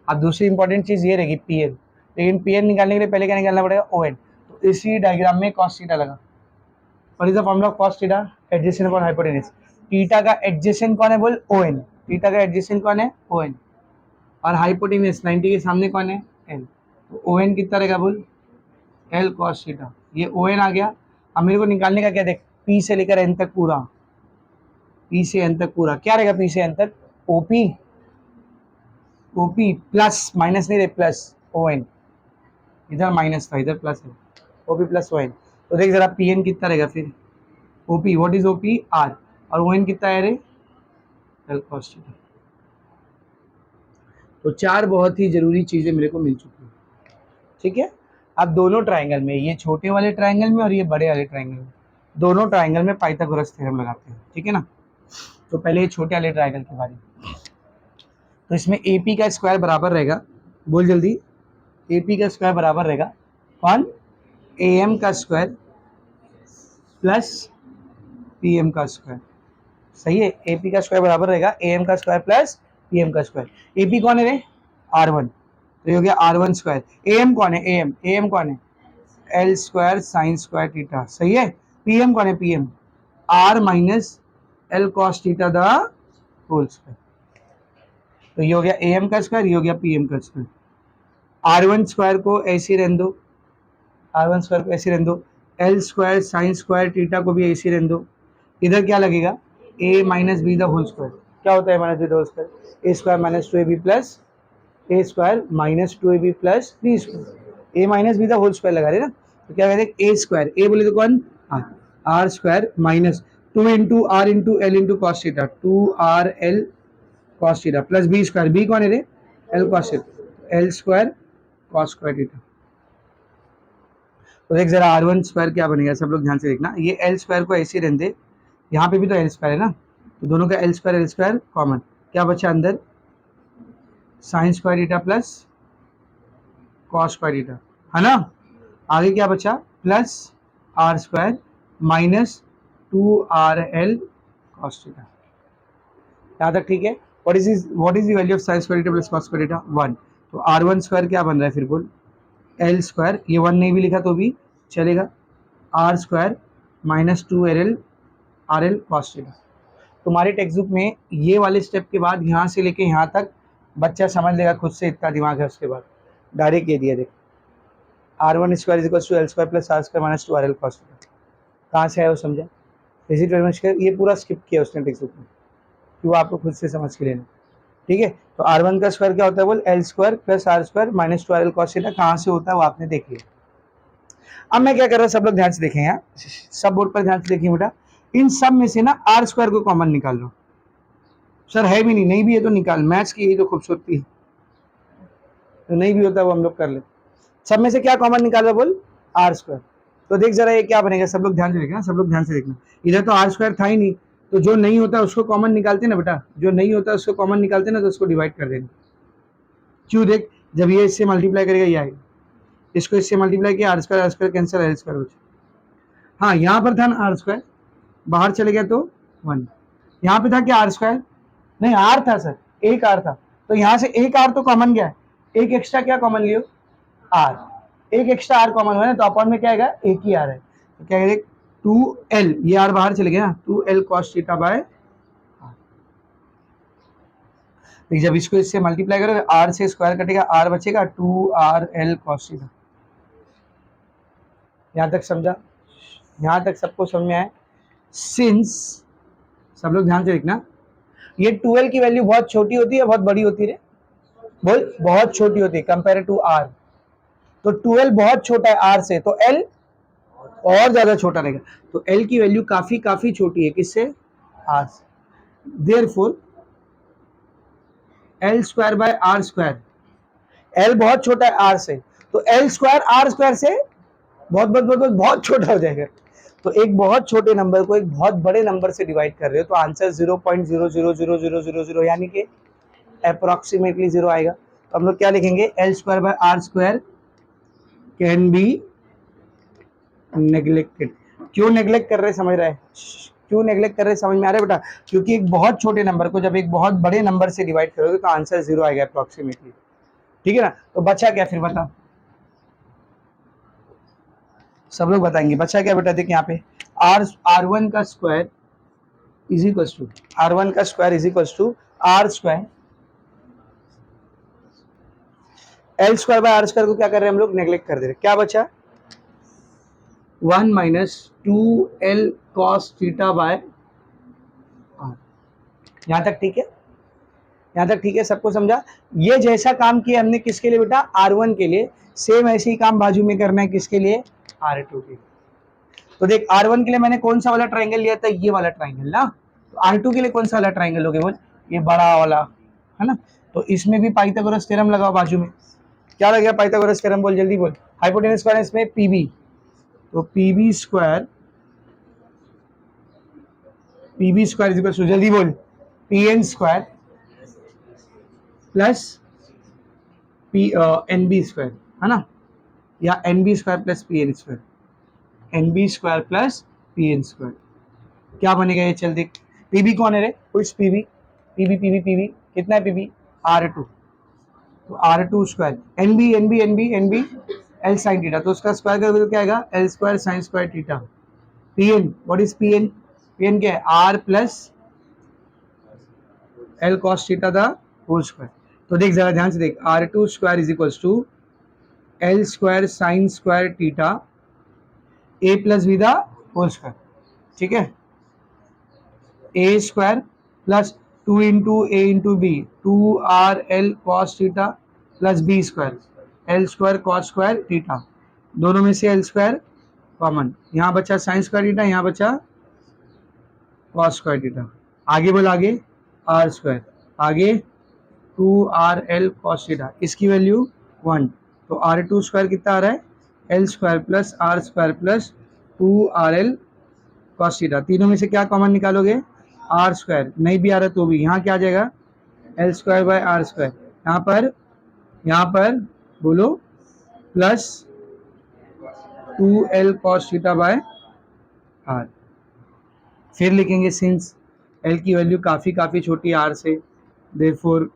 अब दूसरी इंपॉर्टेंट चीज ये रहेगी पी एन, लेकिन पी एन निकालने के लिए पहले क्या निकालना पड़ेगा, ओ एन। तो इसी डायग्राम में कॉस थीटा लगा, what is the formula of cos theta, adjacent upon hypotenuse, theta का एडजेसेंट कौन है बोल, ओ एन, थीटा का एडजेसेंट कौन है, ओ एन, और हाइपोटेन्यूज 90 के सामने कौन है, एल, तो ओ एन कितना रहेगा बोल, एल कॉस थीटा, ये ओ एन आ गया। अब मेरे को निकालने का क्या देख, पी से लेकर एन तक पूरा, पी से एन तक पूरा क्या रहेगा, पी से एन तक ओपी, ओपी प्लस माइनस नहीं रहे, प्लस ओ एन, इधर माइनस था इधर प्लस है, ओपी प्लस ओ एन। तो देख जरा पी एन कितना रहेगा फिर, OP, what is OP? R, और वो इन कितना है रे? L cos theta. तो चार बहुत ही जरूरी चीजें मेरे को मिल चुकी है, ठीक है। अब दोनों ट्राइंगल में, ये छोटे वाले ट्राइंगल में और ये बड़े वाले ट्राइंगल में, दोनों ट्राइंगल में पाइथागोरस थ्योरम लगाते हैं, ठीक है ना। तो पहले ये छोटे वाले ट्राइंगल के बारे में, तो इसमें AP का स्क्वायर बराबर रहेगा, बोल जल्दी, AP का स्क्वायर बराबर रहेगा कौन? AM का स्क्वायर प्लस PM का स्क्वायर, सही है। AP का स्क्वायर बराबर रहेगा AM का स्क्वायर प्लस PM का स्क्वायर। AP कौन है रे? R1, तो ये हो गया R1 स्क्वायर। AM कौन है? AM कौन है? L square sine square theta, सही है। PM कौन है? PM R minus L cos theta the whole square. तो ये हो गया AM का स्क्वायर, ये हो गया PM का स्क्वायर। R1 स्क्वायर को ऐसे रहने दो, R1 स्क्वायर को ऐसे रहने दो, L square sine square theta को भी ऐसे रहने दो। इधर क्या लगेगा? A minus B the whole square. क्या होता है minus B the whole square? A square minus 2AB plus A square minus 2AB plus B square. A minus B the whole square लगा रहे ना, तो क्या कहते हैं? A स्क्वायर, A बोले तो कौन? R square minus 2 into R into L into cos theta, 2RL cos theta plus B square, B कौन है रे? L cos theta, L square cos square theta. तो देख जरा R1 स्क्वायर क्या बनेगा, सब लोग ध्यान से देखना। ये L स्क्वायर को ऐसे रहने दे, यहाँ पे भी तो L स्क्वायर है ना, तो दोनों का L स्क्वायर कॉमन, क्या बचा अंदर? Sign square theta plus cos square theta, है ना। आगे क्या बचा? Plus R square minus 2RL cos theta. यहाँ तक ठीक है। What is the value of sine square theta plus cos square theta? 1। तो R1 स्क्वायर क्या बन रहा है फिर बोल? L स्क्वायर, ये 1 नहीं भी लिखा तो भी चलेगा, R square minus 2RL cos theta. तुम्हारे टेक्स्ट बुक में ये वाले स्टेप के बाद यहाँ से लेके यहाँ तक बच्चा समझ लेगा खुद से, इतना दिमाग है उसके बाद डायरेक्ट ये दिया। देख, R1 square is equal to L square plus R square minus 2RL cos theta, कहाँ से आया वो समझा? ये पूरा स्किप किया उसने टेक्स्ट बुक में, कि वो आपको खुद से समझ के लेना, ठीक है। तो R1 का स्क्वायर क्या होता है बोल? L square plus R square minus 2RL cos theta, कहाँ से होता है वो आपने देख लिया। अब मैं क्या कर रहा हूँ, सब लोग ध्यान से देखें, यहाँ सब बोर्ड पर ध्यान से देखिए बेटा। इन सब में से ना R स्क्वायर को कॉमन निकाल लो। सर है भी नहीं, नहीं भी है तो निकाल, मैथ्स की यही तो खूबसूरती है, तो नहीं भी होता वो हम लोग कर ले। सब में से क्या कॉमन निकाला बोल? R square. तो देख जरा ये क्या बनेगा, सब लोग ध्यान से देखना, सब लोग ध्यान से देखना। इधर तो R स्क्वायर था ही नहीं, तो जो नहीं होता उसको कॉमन निकालते ना बेटा, जो नहीं होता उसको कॉमन निकालते ना, तो उसको डिवाइड कर देना। क्यों? देख, जब ये इससे मल्टीप्लाई करेगा ये आएगा, इसको इससे मल्टीप्लाई किया, R square cancel, L square हो जाए। हाँ, यहाँ पर था ना R स्क्वायर, बाहर चले गया तो 1। यहाँ पे था क्या R स्क्वायर? नहीं, R था सर, एक R था, तो यहाँ से एक R तो कॉमन गया है, एक एक्स्ट्रा क्या कॉमन लियो? R, एक एक्स्ट्रा R कॉमन हुआ है, तो अपॉन में क्या आएगा? एक ही R है, तो क्या कहेंगे? 2L, ये R बाहर चले गया ना, 2L cos theta by R। जब इसको इससे मल्टीप्लाई करोगे, R से स्क्वायर कटेगा, R बचेगा, 2RL कॉस थीटा। यहाँ तक समझा? यहाँ तक सबको समझ में आया? सिंस, सब लोग ध्यान से देखना, ये 12 की वैल्यू बहुत छोटी होती है, बहुत बड़ी होती है बोल? बहुत छोटी होती है कंपेयर टू R। तो 12 बहुत छोटा है R से, तो L और ज्यादा छोटा रहेगा, तो L की वैल्यू काफी काफी छोटी है, किससे? R से। Therefore L square by R square, L बहुत छोटा है R से, तो L स्क्वायर R स्क्वायर से बहुत बहुत बहुत बहुत बहुत छोटा हो जाएगा। तो एक बहुत छोटे नंबर को एक बहुत बड़े नंबर से डिवाइड कर रहे हो, तो आंसर 0.00000 यानी कि अप्रोक्सीमेटली 0 आएगा। तो हम लोग क्या लिखेंगे? L square by R square can be neglected. क्यों नेग्लेक्ट कर रहे समझ रहा है? क्यों नेग्लेक्ट कर रहे समझ में आ रहा है बेटा? क्योंकि एक बहुत छोटे नंबर को जब एक बहुत बड़े नंबर से डिवाइड करोगे तो आंसर 0 आएगा अप्रोक्सीमेटली, ठीक है ना। तो बचा क्या फिर बता, सब लोग बताएंगे बचा क्या बेटा? देख यहाँ पे R1 का square is equal to R1 का square is equal to R square, L square by R square को क्या कर रहे हैं हम लोग? नेग्लेक्ट कर दे रहे। क्या बचा? 1 minus 2L cos theta by R। यहाँ तक ठीक है? यहाँ तक ठीक है? सबको समझा? ये जैसा काम किया हमने किसके लिए बेटा? R1 के लिए। सेम ऐसे ही काम बाजू में करना है किसके लिए? R2 के लिए। तो देख R1 के लिए मैंने कौन सा वाला ट्राइंगल लिया था, ये वाला ट्राइंगल ना। तो R2 के लिए कौन सा वाला ट्राइंगल लोगे बोल, ये बड़ा वाला है ना। तो इसमें भी पाइथागोरस थ्योरम लगाओ बाजू में। क्या लग गया पाइथागोरस थ्योरम, बोल जल्दी बोल। हाइपोटेनस स्क्वायर इसमें PB, तो PB square is equal to, जल्दी बोल, PN square plus NB square, है ना, या NB square plus PN square, NB square plus PN square. क्या बनेगा ये, चल देख। PB कौन है रे, कुछ PB, कितना है PB, R2, तो R2 square, NB L sin theta, तो उसका स्क्वायर करोगे तो क्या आएगा, L square sin square theta. PN, what is PN, PN क्या है, R plus L cos theta the whole square. तो देख जरा ध्यान से देख, R2 square is equals to L square sin square theta A plus B the whole square, ठीक है। A square plus 2 into A into B, 2RL cos theta plus B square, L square cos square theta, दोनों में से L square common, यहाँ बचा sin square theta, यहाँ बचा cos square theta. आगे बोल, आगे R स्क्वायर, आगे 2RL cos थीटा, इसकी वैल्यू 1, तो R2 स्क्वायर कितना आ रहा है, L square plus R square plus 2RL cos theta, तीनों में से क्या कॉमन निकालोगे, R स्क्वायर, नहीं भी आ रहा तो भी यहाँ क्या आ जाएगा, L square by R square, यहाँ पर बोलो plus 2L cos theta by R। फिर लिखेंगे सिंस L की वैल्यू काफ़ी छोटी है R से, देयरफॉर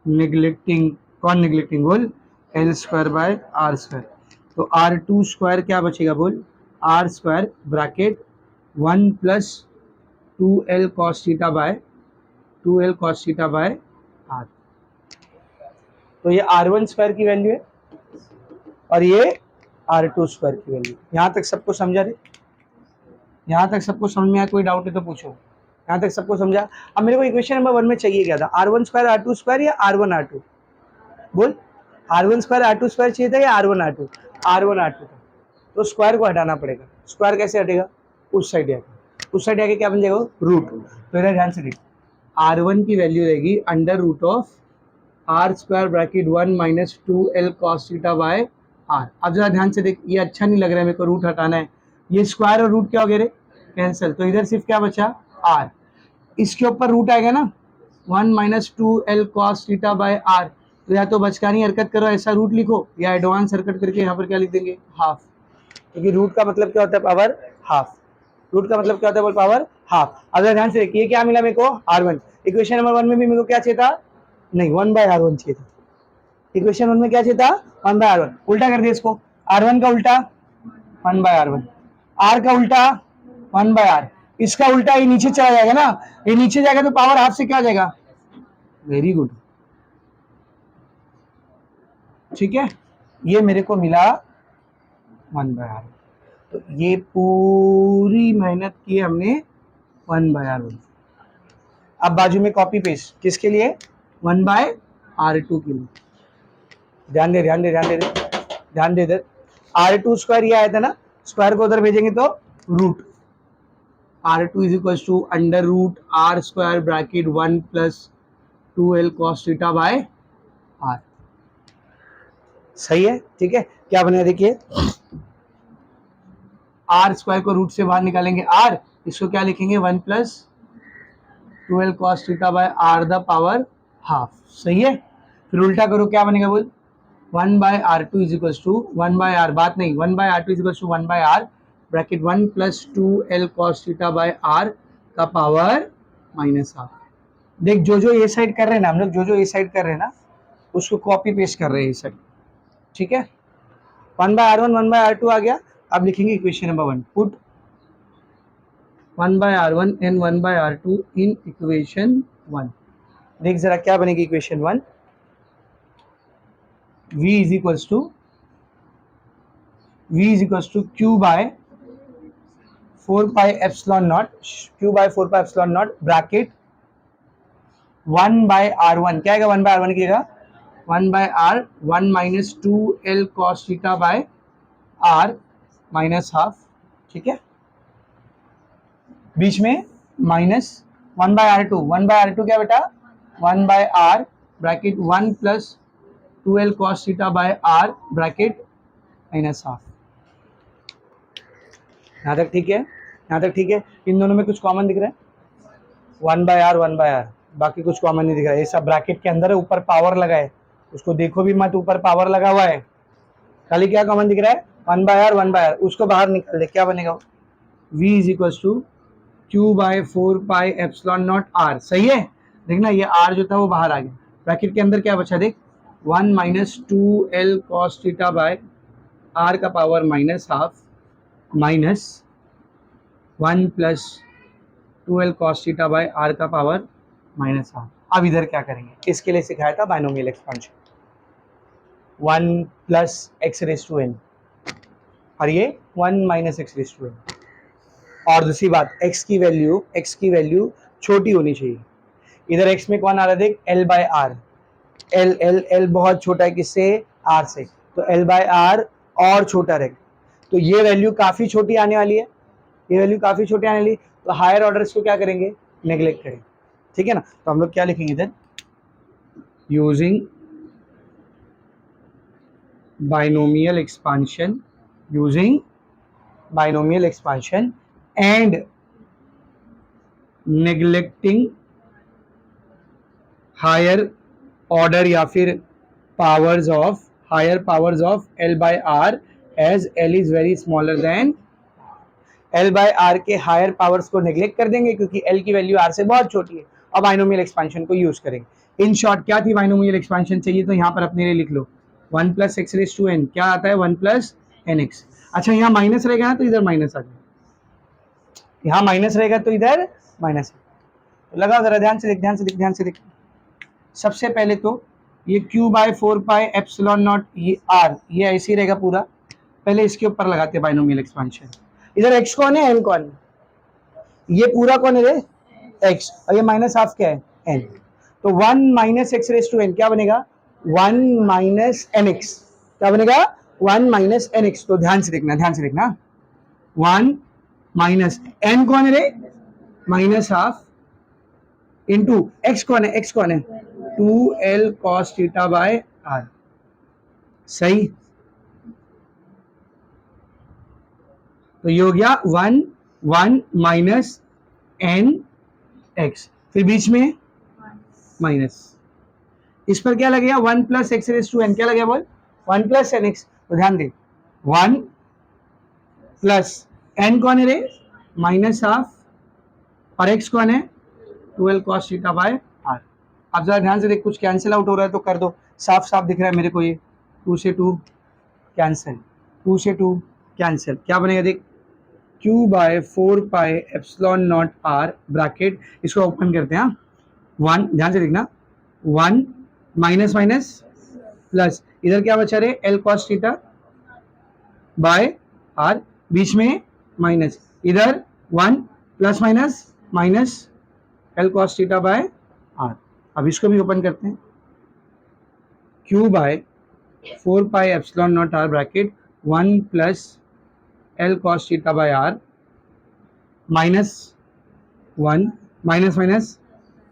कौन नेग्लेक्टिंग बोल, L square by R square. तो R2 स्क्वायर क्या बचेगा बोल, R square bracket 1 plus 2L cos theta by R। तो ये R1 स्क्वायर की वैल्यू है और ये R2 स्क्वायर की वैल्यू। यहाँ तक सबको समझा रे, यहाँ तक सबको समझ में आया, कोई डाउट है तो पूछो। यहाँ तक सबको समझा। अब मेरे को इक्वेशन नंबर 1 में चाहिए क्या था, R1 स्क्वायर R2 स्क्वायर या R1 R2, बोल। R1 स्क्वायर R2 स्क्वायर चाहिए था या R1 R2, R1 R2 था। तो स्क्वायर को हटाना पड़ेगा, स्क्वायर कैसे हटेगा, उस साइड आके क्या बन जाएगा, रूट। तो इधर ध्यान से देख, R1 की वैल्यू रहेगी under root of R square bracket 1 minus 2L cos theta by R। अब जरा ध्यान से देख, ये अच्छा नहीं लग रहा है मेरे को, रूट हटाना है, ये स्क्वायर और रूट क्या हो गए रे, कैंसिल, तो इधर सिर्फ क्या बचा R, इसके ऊपर रूट आएगा ना, 1 minus 2L cos theta by R। तो या तो बचकानी हरकत करो ऐसा रूट लिखो, या एडवांस हरकत करके यहाँ पर क्या लिख देंगे, हाफ, क्योंकि रूट का मतलब क्या होता है, पावर हाफ। रूट का मतलब क्या होता है बोल, पावर हाफ। अब ध्यान से देखिए क्या मिला मेरे को, R1। इक्वेशन नंबर 1 में भी मेरे को क्या चाहिए था, नहीं 1 बाय R1 चाहिए था। इक्वेशन 1 में क्या चाहिए था, 1 बाय R1, उल्टा कर दिया इसको, R1 का उल्टा 1 बाय R1, R का उल्टा 1 बाय R, इसका उल्टा ये नीचे चला जाएगा ना, ये नीचे जाएगा तो पावर हाफ से क्या जाएगा, वेरी गुड, ठीक है। ये मेरे को मिला 1 बाय R। तो ये पूरी मेहनत की हमने 1 बाय R1। अब बाजू में कॉपी पेस्ट किसके लिए, 1 बाय R2 के लिए। ध्यान दे इधर, R2 स्क्वायर ये आया था ना, स्क्वायर को उधर भेजेंगे तो root, R2 is equal to under root R square bracket 1 plus 2L cos theta by R। सही है, ठीक है। क्या बनेगा देखिए, R स्क्वायर को रूट से बाहर निकालेंगे R, इसको क्या लिखेंगे, 1 plus 2L cos theta by R the power half. सही है, फिर उल्टा करो क्या बनेगा बोल, 1 by R2 is equal to 1 by R, बात नहीं, 1 by R2 is equal to 1 by R bracket 1 plus 2L cos theta by R का पावर माइनस हाफ। देख जो ये साइड कर रहे हैं ना हम लोग, जो ये साइड कर रहे हैं ना, उसको कॉपी पेस्ट कर रहे हैं ये साइड, ठीक है। 1 बाय R1 1 बाय R2 आ गया। अब लिखेंगे equation number 1, put 1 by R1 and 1 by R2 in equation 1। देख जरा क्या बनेगी equation 1, V is equals to Q by 4 pi epsilon naught bracket 1 by R1, क्या आएगा 1 बाय R1 की जगह 1 by R 1 minus 2L cos theta by R minus half ठीक है, बीच में माइनस 1/r2, 1/r2 क्या बेटा 1/r bracket 1 plus 2l cos theta by r bracket minus half. यहाँ तक ठीक है, यहाँ तक ठीक है। इन दोनों में कुछ कॉमन दिख रहा है 1/r 1/r, बाकी कुछ कॉमन नहीं दिख रहा है। ये सब ब्रैकेट के अंदर है, ऊपर पावर लगा है, उसको देखो भी मत, ऊपर पावर लगा हुआ है। खाली क्या कॉमन दिख रहा है 1/r 1/r, उसको बाहर निकाल दे, क्या बनेगा v is equal to q by 4 pi epsilon naught r। सही है, देखना ये r जो था वो बाहर आ गया, ब्रैकेट के अंदर क्या बचा देख 1 minus 2l cos theta by r का power minus half minus 1 plus 2l cos theta by r का पावर माइनस हाफ। अब इधर क्या करेंगे, इसके लिए सिखाया था binomial expansion 1 plus X raise to N और ये 1 minus X raise to N. और दूसरी बात x की वैल्यू छोटी होनी चाहिए। इधर x में कौन आ रहा है देख l/r, l बहुत छोटा है किससे r से, तो l/r और छोटा रहेगा, तो ये वैल्यू काफी छोटी आने वाली है, ये वैल्यू काफी छोटी आने वाली, तो हायर ऑर्डर्स को क्या करेंगे नेग्लेक्ट करेंगे। ठीक है ना, तो हम लोग क्या लिखेंगे इधर using binomial expansion and neglecting higher order या फिर powers of l/r as l is very smaller than l/r के हायर पावर्स को नेग्लेक्ट कर देंगे क्योंकि l की वैल्यू r से बहुत छोटी है, और बाइनोमियल एक्सपेंशन को यूज करेंगे। इन शॉर्ट क्या थी बाइनोमियल एक्सपेंशन चाहिए तो यहाँ पर अपने लिए लिख लो 1 plus X raise to N, क्या आता है 1 प्लस एन एक्स। अच्छा यहाँ माइनस रहेगा ना तो इधर माइनस आ जाए, यहाँ माइनस रहेगा तो इधर माइनस, तो लगाओ जरा ध्यान से देख। सबसे पहले तो ये q by 4 pi epsilon naught ये r, ये ऐसे ही रहेगा पूरा, पहले इसके ऊपर लगाते हैं बाइनोमियल एक्सपेंशन। इधर x कौन है n कौन है, ये पूरा कौन है रे x, और ये माइनस हाफ क्या है n, तो 1 minus X raise to N क्या बनेगा 1 माइनस एन एक्स, क्या बनेगा 1 माइनस एन एक्स। तो ध्यान से देखना 1 माइनस n कौन है रे माइनस हाफ इंटू x कौन है 2l cos theta by r। सही, तो ये हो गया 1 माइनस एन एक्स, फिर बीच में माइनस, इस पर क्या लगेगा 1 plus X raise to N, क्या लगेगा बोल 1 प्लस एन एक्स। तो ध्यान दे 1 प्लस एन कौन है रे माइनस हाफ, और एक्स कौन है 12 cos थीटा बाय r। अब जरा ध्यान से देख, कुछ कैंसिल आउट हो रहा है तो कर दो, साफ साफ दिख रहा है मेरे को, ये 2 से 2 कैंसिल, 2 से 2 कैंसिल, क्या बनेगा देख q by 4 pi epsilon naught r bracket, इसको ओपन करते हैं 1, ध्यान से देखना 1 माइनस माइनस प्लस, इधर क्या बचा रहे l cos theta by r, बीच में माइनस, इधर 1 plus minus minus l cos theta by r। अब इसको भी ओपन करते हैं q by 4 pi epsilon naught r bracket 1 plus l cos theta by r minus 1 minus minus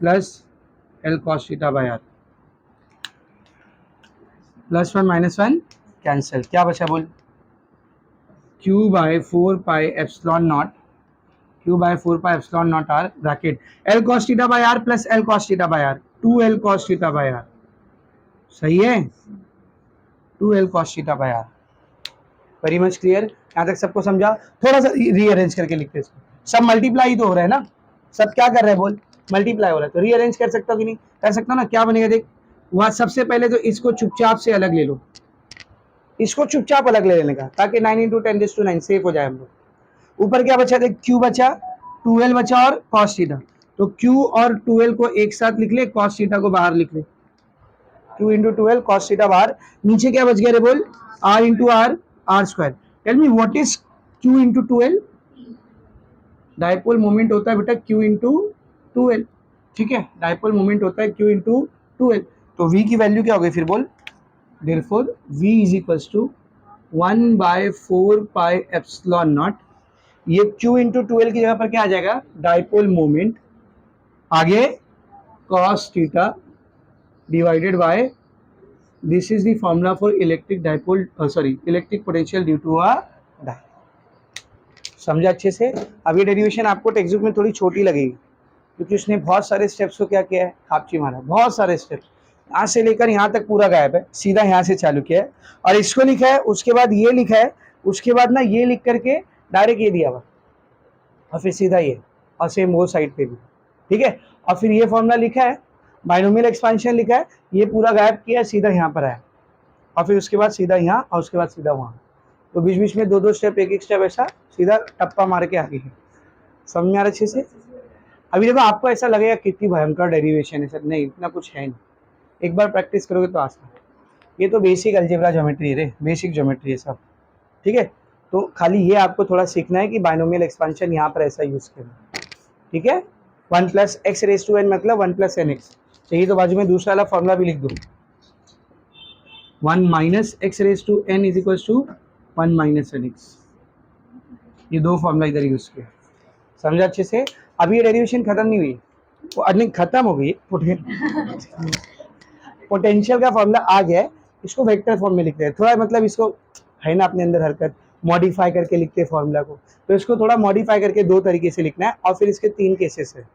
plus l cos theta by r, plus 1 minus 1 cancel, क्या बचा बोल q by 4 pi epsilon naught r bracket l cos theta by r plus l cos theta by r 2l cos theta by r। सही है, 2l cos theta by r। Very much clear, यहाँ तक सबको समझा। थोड़ा सा rearrange करके लिखते हैं इसको, सब मल्टीप्लाई तो हो रहा है ना, सब क्या कर रहे हैं बोल मल्टीप्लाई हो रहा है, तो रीअरेंज कर सकता हो कि नहीं कर सकता ना, क्या बनेगा देख वहाँ सबसे पहले तो इसको चुपचाप से अलग ले लो, इसको चुपचाप अलग ले लेने का, ताकि 9 × 10⁻⁹ सेफ हो जाए हम लोग। ऊपर क्या बचा देख q बचा 2l बचा और cos थीटा, तो q और 2l को एक साथ लिख ले, cos थीटा को बाहर लिख ले, q × 2l cos थीटा बाहर, नीचे क्या बच गया रे बोल r × r r square. Tell me what is q × 2l, dipole moment होता है बेटा q × 2l, ठीक है, डायपोल मोमेंट होता है q × 2l, तो v की वैल्यू क्या हो गई फिर बोल, therefore v is equals to 1/4 pi epsilon naught ये Q इंटू 2L की जगह पर क्या आ जाएगा, डाइपोल मोमेंट, आगे cos theta divided by, this is the formula for electric dipole, sorry electric potential due to a dipole. समझा अच्छे से। अब ये डेरिवेशन आपको टेक्स्ट बुक में थोड़ी छोटी लगेगी क्योंकि उसने बहुत सारे स्टेप्स को क्या किया है, खापची मारा, बहुत सारे स्टेप्स, यहाँ से लेकर यहाँ तक पूरा गायब है, सीधा यहाँ से चालू किया है और इसको लिखा है, उसके बाद ये लिखा है, उसके बाद ना ये लिख करके डायरेक्ट ये दिया हुआ और फिर सीधा ये, और सेम वो साइड पे भी, ठीक है। और फिर ये फॉर्मूला लिखा है, बाइनोमियल एक्सपेंशन लिखा है, ये पूरा गायब किया, सीधा यहाँ पर आया और फिर उसके बाद सीधा यहाँ और उसके बाद सीधा वहाँ। तो बीच बीच में दो दो स्टेप, एक एक स्टेप ऐसा सीधा टप्पा मार के आगे है। समझ में आ रहा अच्छे से। अभी देखो आपको ऐसा लगेगा कितनी भयंकर डेरिवेशन है सर, नहीं इतना कुछ है नहीं, एक बार प्रैक्टिस करोगे तो आसान। ये तो बेसिक अलजेब्रा ज्योमेट्री है, बेसिक ज्योमेट्री है सब, ठीक है। तो खाली ये आपको थोड़ा सीखना है कि बाइनोमियल एक्सपेंशन यहाँ पर ऐसा यूज करना, ठीक है। 1 plus X raise to N मतलब 1 प्लस एन एक्स चाहिए, तो बाजू में दूसरा वाला फॉर्मूला भी लिख दो, 1 minus X raise to N is equal to 1 minus N X. ये दो फॉर्मूला इधर यूज किया, समझा अच्छे से। अभी ये डेरिवेशन खत्म नहीं हुई, वो अर्निंग खत्म हो गई, पोटेंशियल का फॉर्मूला आ गया है, इसको वेक्टर फॉर्म में लिखते हैं, थोड़ा मतलब इसको है ना अपने अंदर हरकत, मॉडिफाई करके लिखते हैं फॉर्मूला को, तो इसको थोड़ा मॉडिफाई करके दो तरीके से लिखना है और फिर इसके 3 केसेस है,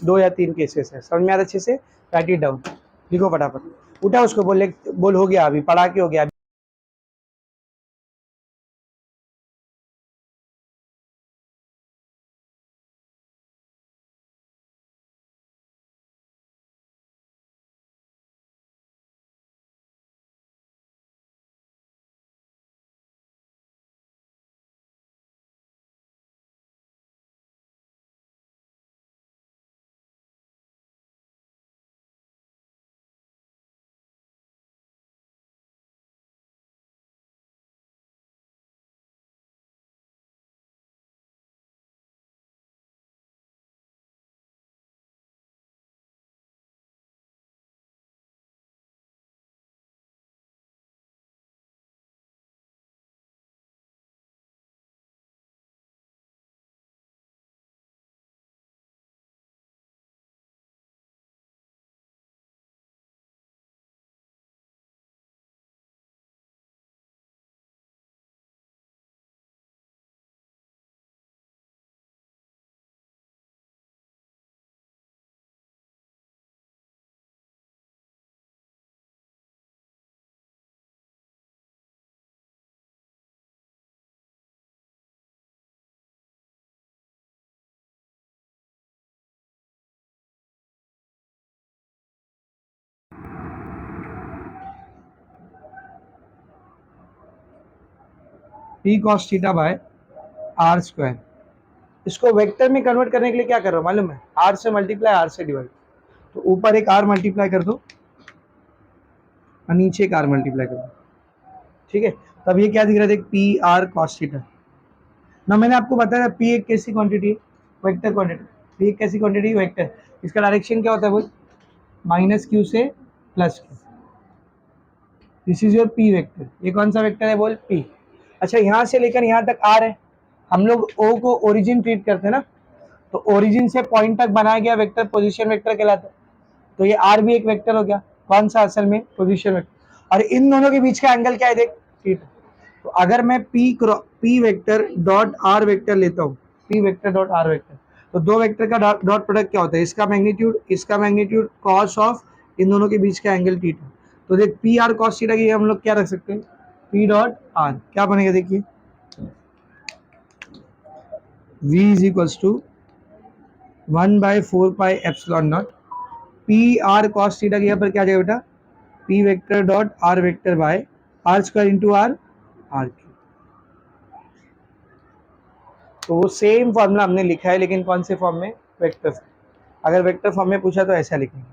2 या 3 केसेस है। समझ में आ रहा अच्छे से, राइट इट डाउन, लिखो फटाफट, उठा उसको, बोल हो गया, अभी पढ़ा के हो गया। P cos theta by R square, इसको वेक्टर में कन्वर्ट करने के लिए क्या कर रहा हूँ मालूम है, आर से मल्टीप्लाई, आर से डिवाइड, तो ऊपर एक आर मल्टीप्लाई कर दो और नीचे एक आर मल्टीप्लाई कर दो, ठीक है। तब ये क्या दिख रहा है, पी आर कॉस थीटा ना, मैंने आपको बताया पी एक कैसी क्वांटिटी है, वेक्टर क्वांटिटी, पी एक कैसी क्वांटिटी वेक्टर, इसका डायरेक्शन क्या होता है बोल, माइनस क्यू से plus Q, this is your P vector. ये कौन सा वेक्टर है बोल, पी। अच्छा यहाँ से लेकर यहाँ तक आर है, हम लोग ओ को ओरिजिन ट्रीट करते हैं ना, तो ओरिजिन से पॉइंट तक बनाया गया वेक्टर पोजीशन वेक्टर कहलाता है, तो ये आर भी एक वेक्टर हो गया, कौन सा, असल में पोजीशन वेक्टर, और इन दोनों के बीच का एंगल क्या है देख, थीटा। तो अगर मैं P vector dot R vector लेता हूँ, P vector dot R vector, तो दो वेक्टर का डॉट प्रोडक्ट क्या होता है, इसका मैग्नीट्यूड कॉस ऑफ इन दोनों के बीच का एंगल थीटा। तो देख पी आर कॉस थीटा की हम लोग क्या रख सकते हैं, पी डॉट आर क्या बनेगा देखिए, v is equals to 1/4 pi epsilon naught, P R cos theta की यहाँ पर क्या आ जाएगा बेटा, P vector dot R vector by R square into R, R cube. तो वो सेम फॉर्मूला हमने लिखा है, लेकिन कौन से फॉर्म में, वेक्टर फॉर्म। अगर वेक्टर फॉर्म में पूछा तो ऐसा लिखेंगे।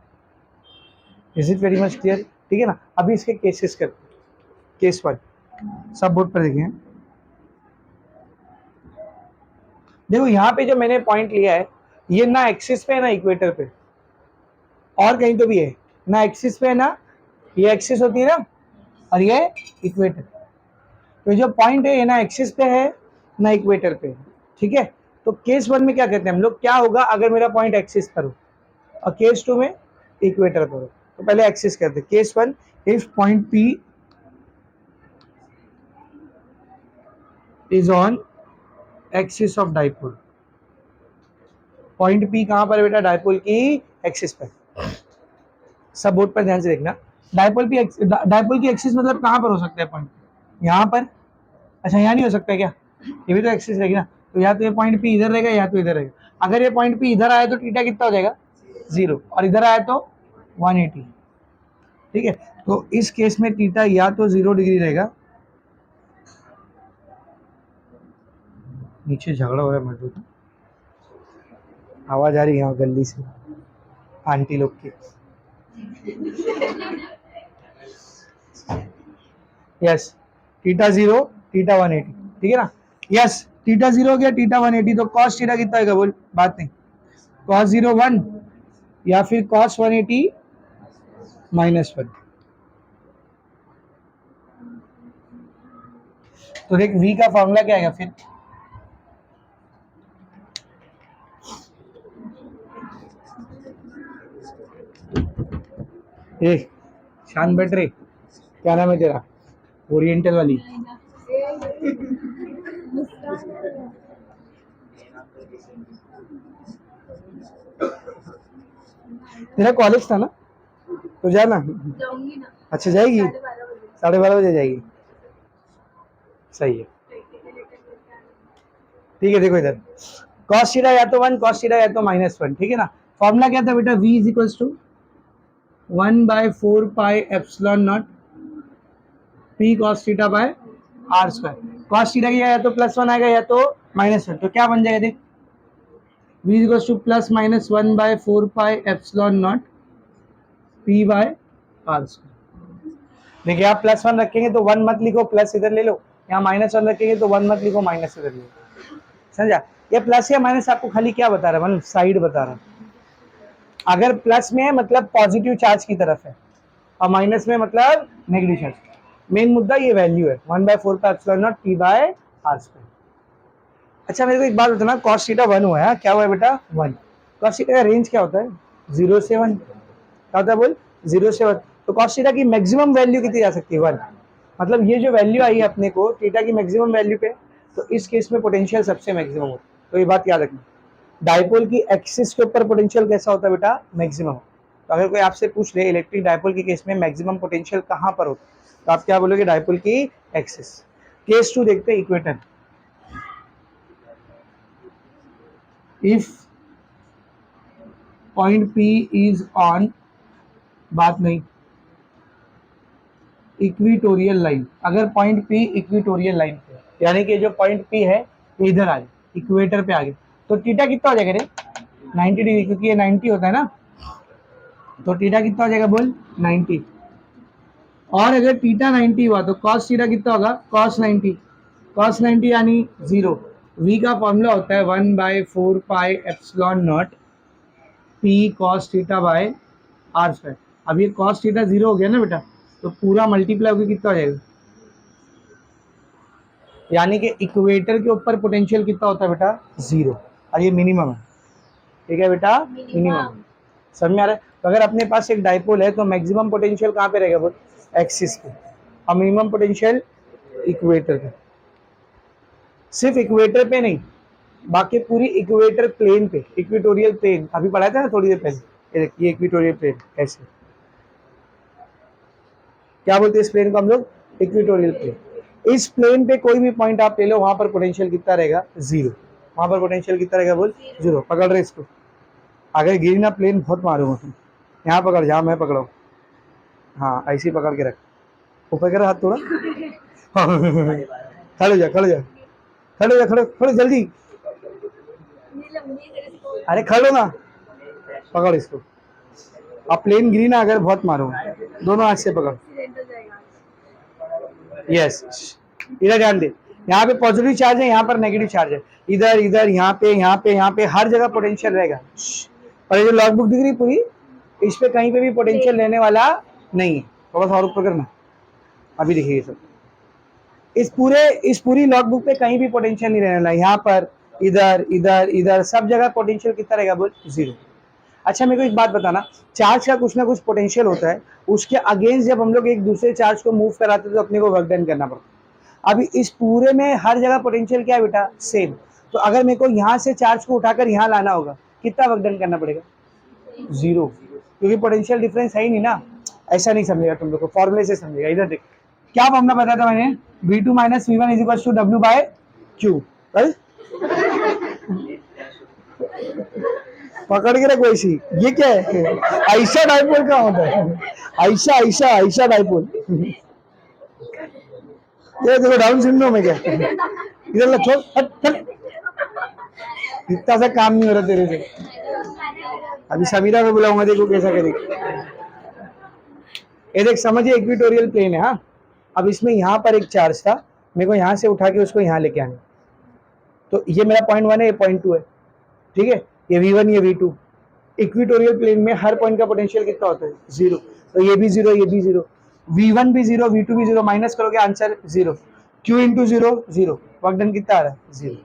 Is it very much clear, ठीक है ना। अभी इसके केसेस करते हैं, केस 1 सब बोर्ड पर देखें। देखो यहाँ पे जो मैंने पॉइंट लिया है, ये ना एक्सिस पे है ना इक्वेटर पे, और कहीं तो भी है ना, एक्सिस पे है ना, ये एक्सिस होती है ना, और ये इक्वेटर। तो जो पॉइंट है ये ना एक्सिस पे है ना इक्वेटर पे है, ठीक है। तो केस 1 में क्या कहते हैं हम लोग, क्या होगा अगर मेरा पॉइंट एक्सिस पर हो, और केस 2 में इक्वेटर पर हो। तो पहले एक्सिस करते हैं। Case 1, if point P is on axis of dipole. Point P कहां पर है बेटा, डाइपोल की एक्सिस पर। सब बोर्ड पर ध्यान से देखना। डाइपोल की एक्सिस मतलब कहां पर हो सकता है पॉइंट, यहाँ पर। अच्छा यहाँ नहीं हो सकता है क्या, ये भी तो एक्सिस रहेगी ना। तो या तो ये पॉइंट P इधर रहेगा या तो इधर रहेगा। अगर ये पॉइंट P इधर आया तो थीटा कितना हो जाएगा, 0, और इधर आया तो 180। ठीक है, तो इस केस में थीटा या तो 0 डिग्री रहेगा। नीचे झगड़ा हो रहा है मजदूर, आवाज आ रही है यहाँ गली से आंटी लोग की। यस, थीटा 0, थीटा 180, ठीक है ना। यस, थीटा 0 हो गया, थीटा 180, तो कॉस थीटा कितना होगा बोल, बात नहीं। कॉस 0 1 या फिर कॉस 180 -1। तो देख v का फॉर्मूला क्या आएगा फिर, ए शान बैठ रे, क्या नाम है तेरा, ओरिएंटल वाली। तेरा कॉलेज था ना, तो जाना। जाऊंगी ना। अच्छा जाएगी, 12:30 बजे जाएगी, सही है। ठीक है, देखो इधर कॉस थीटा या तो 1, कॉस थीटा या तो -1, ठीक है ना। फॉर्मूला क्या था बेटा, v is equals to 1/4 pi epsilon naught p cos theta by r square. cos theta की या तो +1 आएगा या तो -1, तो क्या बन जाएगा देख, v is equals to +-1/4 pi epsilon naught p by r square. देखिए आप +1 रखेंगे तो 1 मत लिखो, प्लस इधर ले लो। यहाँ -1 रखेंगे तो 1 मत लिखो, माइनस इधर ले लो। समझा, ये प्लस या माइनस आपको खाली क्या बता रहा है, मतलब साइड बता रहा है। अगर प्लस में है मतलब पॉजिटिव चार्ज की तरफ है, और माइनस में मतलब नेगेटिव चार्ज। मेन मुद्दा ये वैल्यू है 1/4 का epsilon naught p by r square. अच्छा मेरे को एक बात बताना, cos थीटा 1 हुआ है, क्या हुआ है बेटा 1। cos थीटा का रेंज क्या होता है, 0 से 1। क्या होता है बोल, 0 से 1। तो cos थीटा की मैक्सिमम वैल्यू कितनी जा सकती है, 1। मतलब ये जो वैल्यू आई है अपने को थीटा की मैक्सिमम वैल्यू पे, तो इस केस में पोटेंशियल सबसे मैक्सिमम होता है। तो ये बात याद रखना, डाइपोल की एक्सिस के ऊपर पोटेंशियल कैसा होता है बेटा, मैक्सिमम। तो अगर कोई आपसे पूछ ले इलेक्ट्रिक डाइपोल के केस में मैक्सिमम पोटेंशियल कहां पर होता है, तो आप क्या बोलोगे, डाइपोल की एक्सिस। केस 2 देखते हैं, equator. If point P is on, बात नहीं, इक्विटोरियल लाइन। अगर पॉइंट P इक्विटोरियल लाइन पे, यानी कि जो पॉइंट P है ये इधर आ गया, इक्वेटर पे आ गया, तो थीटा कितना हो जाएगा रे, 90 डिग्री, क्योंकि ये 90 होता है ना। तो थीटा कितना हो जाएगा बोल, 90। और अगर थीटा 90 हुआ तो cos थीटा कितना होगा, cos 90। cos 90 यानी 0। v का फॉर्मूला होता है 1/4 pi epsilon naught p cos theta by r square. अब ये cos थीटा 0 हो गया ना बेटा, तो पूरा मल्टीप्लाई होकर कितना हो जाएगा, यानी कि इक्वेटर के ऊपर पोटेंशियल कितना होता है बेटा, 0, और ये मिनिमम है। ठीक है बेटा, मिनिमम। समझ में आ रहा है। तो अगर अपने पास एक डाइपोल है तो मैक्सिमम पोटेंशियल कहाँ पे रहेगा बोल, एक्सिस पे, और मिनिमम पोटेंशियल इक्वेटर पे। सिर्फ इक्वेटर पे नहीं, बाकी पूरी इक्वेटर प्लेन पे, इक्वेटोरियल प्लेन अभी पढ़ाया था ना थोड़ी देर पहले, ये इक्वेटोरियल प्लेन ऐसे, क्या बोलते हैं इस प्लेन को हम लोग, इक्वेटोरियल प्लेन। इस प्लेन पे कोई भी पॉइंट आप ले लो, वहां पर पोटेंशियल कितना रहेगा, 0। वहां पर पोटेंशियल कितना रहेगा बोल, 0। पकड़ रहे इसको, अगर गिरी ना प्लेन बहुत मारूंगा तुम। यहाँ पकड़, जहाँ मैं पकड़ा हूँ, हाँ ऐसे ही पकड़ के रख, ऊपर कर हाथ थोड़ा। खड़े जा, खड़े जा, खड़े जा, खड़े खड़े जल्दी, अरे खड़ो ना, पकड़ इसको। अब प्लेन गिरी ना अगर बहुत मारो, दोनों हाथ से पकड़। यस, इधर ध्यान दे, यहाँ पे पॉजिटिव चार्ज है, यहाँ पर नेगेटिव चार्ज है, इधर इधर, यहाँ पे यहाँ पे यहाँ पे, हर जगह पोटेंशियल रहेगा। और ये जो लॉग बुक दिख रही पूरी, इस पे कहीं पे भी पोटेंशियल रहने वाला नहीं है। थोड़ा सा और ऊपर करना, अभी देखिए सब, इस पूरी लॉग बुक पे कहीं भी पोटेंशियल नहीं रहने वाला। यहाँ पर इधर इधर इधर सब जगह पोटेंशियल कितना रहेगा बोल, जीरो। अच्छा मेरे को एक बात बताना, चार्ज का कुछ ना कुछ पोटेंशियल होता है, उसके अगेंस्ट जब हम लोग एक दूसरे चार्ज को मूव कराते हैं तो अपने को वर्क डन करना पड़ता है। अभी इस पूरे में हर जगह पोटेंशियल क्या है बेटा, सेम। तो अगर मेरे को यहाँ से चार्ज को उठाकर यहाँ लाना होगा, कितना वर्क डन करना पड़ेगा, जीरो, क्योंकि पोटेंशियल डिफरेंस है ही नहीं ना। ऐसा नहीं समझेगा तुम लोग को, फॉर्मूले से समझेगा। इधर देख क्या फॉर्मूला बताया था मैंने, V2 minus V1 is equal to W by Q। पकड़ के रखो ऐसी, ये क्या है, ऐसा डाइपोल का होता है, ऐसा ऐसा ऐसा डाइपोल। ये देखो डाउन सिंड्रोम है क्या, इधर ला छोड़, हट हट, इतना सा काम नहीं हो रहा तेरे से। अभी समीरा को बुलाऊंगा, देखो कैसा करेगी। ये देख समझिए, इक्वेटोरियल प्लेन है। हाँ, अब इसमें यहाँ पर एक चार्ज था, मेरे को यहाँ से उठा के उसको यहाँ लेके आना, तो ये मेरा पॉइंट 1 है, ये पॉइंट 2 है, ठीक है, ये V1 ये V2। इक्वेटोरियल प्लेन में हर पॉइंट का पोटेंशियल कितना होता है, जीरो। तो ये भी जीरो, ये भी जीरो, V1 भी जीरो, V2 भी जीरो, माइनस करोगे answer zero. Q into zero zero, work done कितना आ रहा है, जीरो।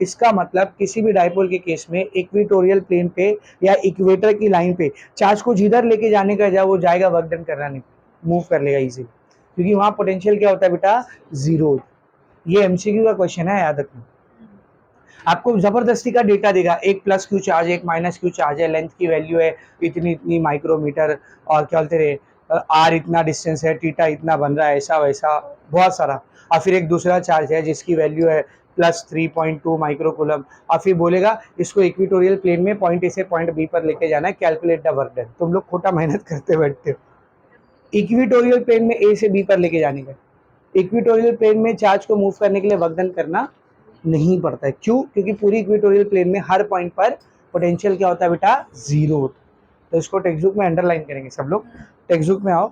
इसका मतलब किसी भी डाइपोल के केस में इक्वेटोरियल प्लेन पे या इक्वेटर की लाइन पे चार्ज को जिधर लेके जाने का वो जाएगा, वर्क डन करना नहीं, मूव कर लेगा इजीली, क्योंकि वहां पोटेंशियल क्या होता है बेटा, जीरो। ये एमसीक्यू का क्वेश्चन है, याद रखना। आपको जबरदस्ती का डेटा देगा, एक प्लस क्यू चार्ज एक माइनस क्यू चार्ज है, लेंथ की वैल्यू है इतनी इतनी माइक्रोमीटर, और क्या बोलते रहे आर इतना डिस्टेंस है, थीटा इतना बन रहा है, ऐसा वैसा बहुत सारा। और फिर एक दूसरा चार्ज है जिसकी वैल्यू है प्लस 3.2 माइक्रोकूलम, और फिर बोलेगा इसको इक्वेटोरियल प्लेन में पॉइंट ए से पॉइंट बी पर लेके जाना है, कैलकुलेट द वर्क डन। तुम लोग खोटा मेहनत करते बैठते हो। इक्वेटोरियल प्लेन में ए से बी पर लेके जाने का, इक्वेटोरियल प्लेन में चार्ज को मूव करने के लिए वर्क डन करना नहीं पड़ता है। क्यों, क्योंकि पूरी इक्वेटोरियल प्लेन में हर पॉइंट पर पोटेंशियल क्या होता है बेटा, जीरो होता है। तो इसको टेक्स्ट बुक में अंडरलाइन करेंगे सब लोग। टेक्स्ट बुक में आओ,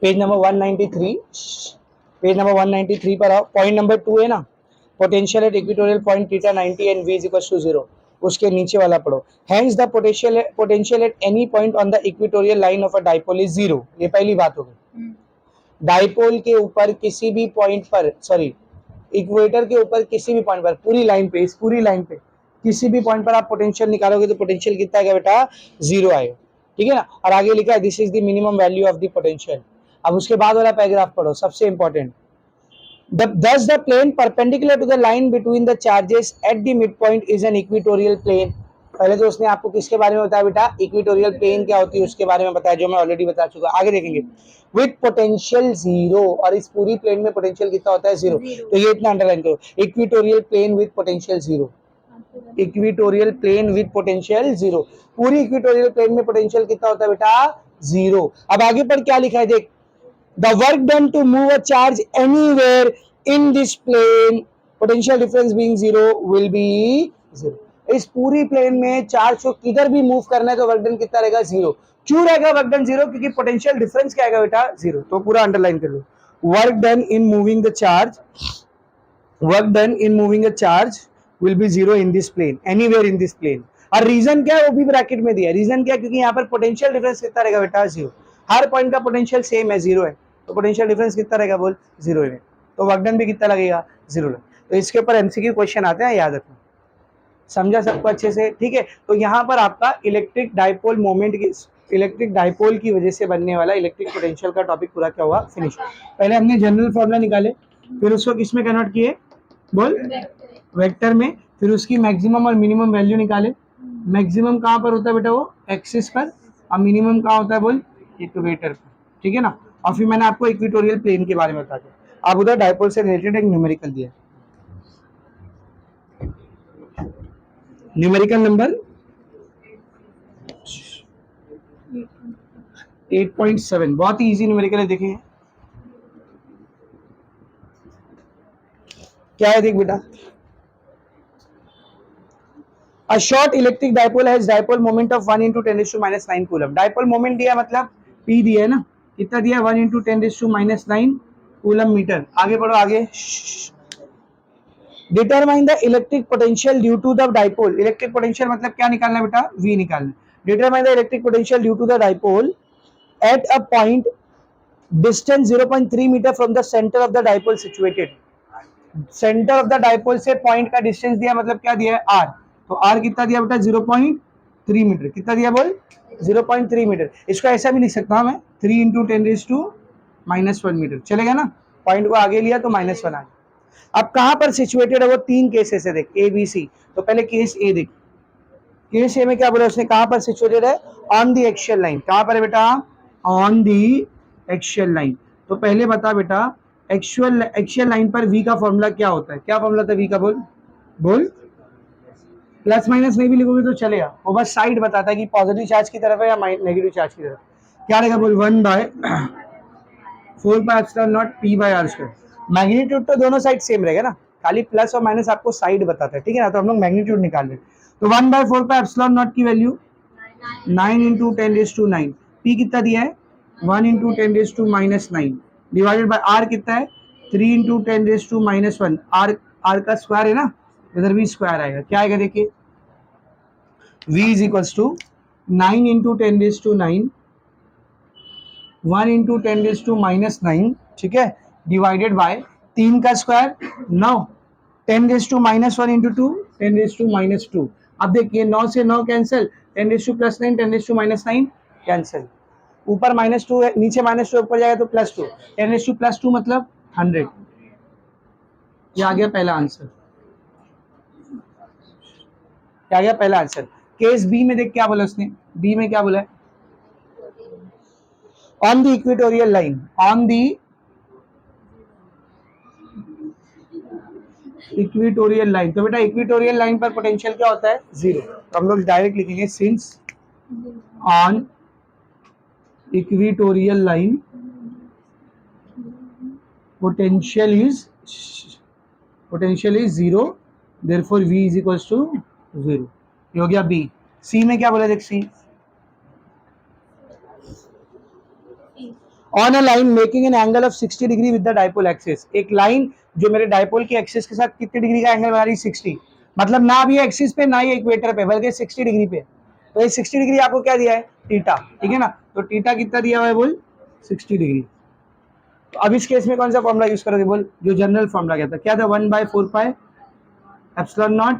पेज नंबर 193, पेज नंबर 193 पर आओ। पॉइंट नंबर 2 है ना, potential at equatorial point theta 90 and v is equal to 0, उसके नीचे वाला पढ़ो। Hence the potential at any point on the equatorial line of a dipole is zero. ये पहली बात हो गई। डाइपोल के ऊपर किसी भी पॉइंट पर, सॉरी इक्वेटर के ऊपर किसी भी पॉइंट पर, पूरी लाइन पे, इस पूरी लाइन पे किसी भी पॉइंट पर आप पोटेंशियल निकालोगे तो पोटेंशियल कितना आएगा बेटा, जीरो आएगा, ठीक है ना। और आगे लिखा है this is the minimum value of the potential. अब उसके बाद वाला पैराग्राफ पढ़ो, सबसे important. Thus the plane perpendicular to the line between the charges at the midpoint is an equatorial plane। पहले तो उसने आपको किसके बारे में बताया बेटा, इक्वेटोरियल प्लेन क्या होती है उसके बारे में बताया, जो मैं ऑलरेडी बता चुका। आगे देखेंगे, विद पोटेंशियल जीरो, और इस पूरी प्लेन में पोटेंशियल कितना होता है, जीरो। तो ये इतना अंडरलाइन करो, equatorial plane with potential zero, equatorial plane with potential zero. पूरी इक्वेटोरियल प्लेन में पोटेंशियल कितना होता है बेटा, जीरो। अब आगे पर क्या लिखा है देख, the work done to move a charge anywhere in this plane, potential difference being zero, will be zero। इस पूरी प्लेन में चार्ज को किधर भी मूव करना है तो वर्क डन कितना रहेगा, जीरो। क्यों रहेगा वर्क डन जीरो, क्योंकि पोटेंशियल डिफरेंस क्या आएगा बेटा, जीरो। तो पूरा अंडरलाइन कर लो, work done in moving the charge, work done in moving a charge will be zero in this plane, anywhere in this plane. और रीजन क्या है वो भी ब्रैकेट में दिया है। रीजन क्या, क्योंकि यहाँ पर पोटेंशियल डिफरेंस कितना रहेगा बेटा, जीरो। हर पॉइंट का पोटेंशियल सेम है, जीरो है, तो पोटेंशियल डिफरेंस कितना रहेगा बोल, जीरो है। तो वर्क डन भी कितना लगेगा, जीरो। तो इसके ऊपर एमसीक्यू क्वेश्चन आते हैं, याद रखना। समझा सबको अच्छे से, ठीक है। तो यहाँ पर आपका इलेक्ट्रिक डाइपोल मोमेंट की, इलेक्ट्रिक डाइपोल की वजह से बनने वाला इलेक्ट्रिक पोटेंशियल का टॉपिक पूरा क्या हुआ, फिनिश। पहले हमने जनरल फॉर्मूला निकाले, फिर उसको किसमें कन्वर्ट किए बोल, वेक्टर में, फिर उसकी मैक्सिमम और मिनिमम वैल्यू निकाले। मैक्सिमम कहाँ पर होता है बेटा, वो एक्सिस पर, और मिनिमम कहाँ होता है बोल, इक्वेटर पर, ठीक है ना। और फिर मैंने आपको इक्वेटोरियल प्लेन के बारे में बता दिया। अब उधर डाइपोल से रिलेटेड एक न्यूमेरिकल दिया, न्यूमेरिकल नंबर 8.7, बहुत ही इजी न्यूमेरिकल है, देखें क्या है, देख बेटा। A short electric dipole has dipole moment of 1 into 10 raised to minus 9 coulomb. Dipole moment दिया मतलब P दिया है ना, कितना दिया, 1 into 10 raised to minus 9 coulomb metre. आगे बढ़ो, आगे। Determine the electric potential due to the dipole. Electric potential मतलब क्या निकालना बेटा, V निकालना। Determine the electric potential due to the dipole at a point distance 0.3 metre from the centre of the dipole situated. Centre of the dipole से point का distance दिया, मतलब क्या दिया है आर, तो आर कितना दिया बेटा 0.3 मीटर, कितना दिया बोल 0.3 मीटर। इसको ऐसा भी लिख सकता हूं मैं 3 इंटू 10⁻⁻1 मीटर, चलेगा ना, पॉइंट को आगे लिया तो -1 आ गया। अब कहां पर सिचुएटेड है वो, तीन केसेस है देख, ए बी सी। तो पहले केस ए देख, केस ए में क्या बोला उसने, कहां पर सिचुएटेड है, ऑन दी एक्शियल लाइन। कहां पर है बेटा, ऑन दी एक्शियल लाइन। तो पहले बता बेटा एक्शियल लाइन पर वी का फॉर्मूला क्या होता है, क्या फॉर्मूला था वी का, बोल बोल। प्लस माइनस नहीं भी लिखोगे तो चलेगा, वो बस साइड बताता है कि पॉजिटिव चार्ज की तरफ है या नेगेटिव चार्ज की तरफ। क्या रहेगा बोल, 1/4πε0 p/r²। मैग्नीट्यूड तो दोनों साइड सेम रहेगा ना, खाली प्लस और माइनस आपको साइड बताता है, ठीक है ना। तो हम लोग मैग्नीट्यूड निकाल रहे हैं, तो 1/4πε0 की वैल्यू 9 इंटू 10⁻⁹। पी कितना दिया है 1 इंटू 10⁻⁻9 डिवाइडेड बाय आर कितना है 3 इंटू 10⁻⁻1। आर का स्क्वायर है ना, इधर भी स्क्वायर आएगा, क्या आएगा देखिए, v is equals to 9 into 10⁻9 1 into 10⁻⁻9, ठीक है, डिवाइडेड बाय 3 का स्क्वायर 9, 10⁻⁻1 इंटू 2 10⁻⁻2। अब देखिए 9 से 9 कैंसिल, 10⁻+9 10⁻⁻9 कैंसिल, ऊपर -2 है, नीचे -2 ऊपर जाएगा तो +2, 10⁻+2 मतलब 100। ये आ गया पहला आंसर, क्या गया पहला आंसर। केस बी में देख क्या बोला उसने, बी में क्या बोला है, on the equatorial line, on the equatorial line. तो बेटा इक्वेटोरियल लाइन पर पोटेंशियल क्या होता है, 0। तो हम लोग डायरेक्ट लिखेंगे since on equatorial line potential is 0, therefore v is equals to 0। ये हो गया बी। सी में क्या बोला देख, C on a line making an angle of 60 degree with the dipole axis. एक लाइन जो मेरे डाइपोल की एक्सिस के साथ कितने डिग्री का एंगल बना रही, 60, मतलब ना भी एक्सिस पे ना ही इक्वेटर पे, बल्कि 60 डिग्री पे। तो ये 60 डिग्री आपको क्या दिया है, थीटा, ठीक है ना। तो थीटा कितना दिया हुआ है बोल 60 डिग्री। तो अब इस केस में कौन सा फॉर्मूला यूज करोगे बोल, जो जनरल फॉर्मूला क्या था 1/4πε0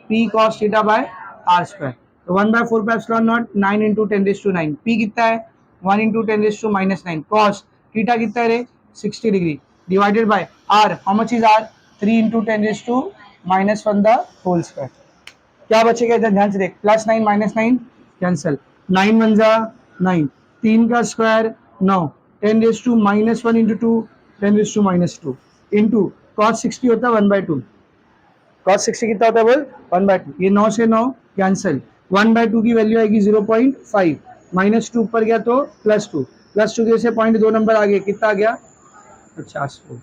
p cos theta bye r²। तो 1/4πε0 9 इंटू 10⁻⁹, p कितना है 1 इंटू 10⁻⁻9, cos थीटा कितना है रे 60 degree, divided by r, how much is r 3 into 10⁻⁻1 the whole square. क्या बचेगा इधर ध्यान से देख, +9 -9 कैंसिल, 9 1 जा 9, 3 का स्क्वायर 9, 10⁻⁻1 इंटू 2 10⁻⁻2 इंटू cos 60 होता है 1/2, cos 60 कितना होता है बोल 1/2। ये 9 से 9 कैंसिल, 1/2 की वैल्यू आएगी 0.5, -2 ऊपर गया तो +2, +2 की वजह से पॉइंट 2 नंबर आ गया, कितना आ गया 50।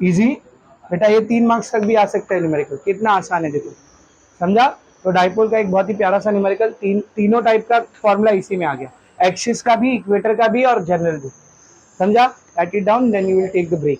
इजी बेटा, ये 3 मार्क्स तक भी आ सकता है न्यूमेरिकल, कितना आसान है देखो, समझा। तो डाइपोल का एक बहुत ही प्यारा सा न्यूमेरिकल, तीनों टाइप का फॉर्मूला इसी में आ गया, एक्सिस का भी, इक्वेटर का भी और जनरल भी, समझा। Write it down, then you will take the break.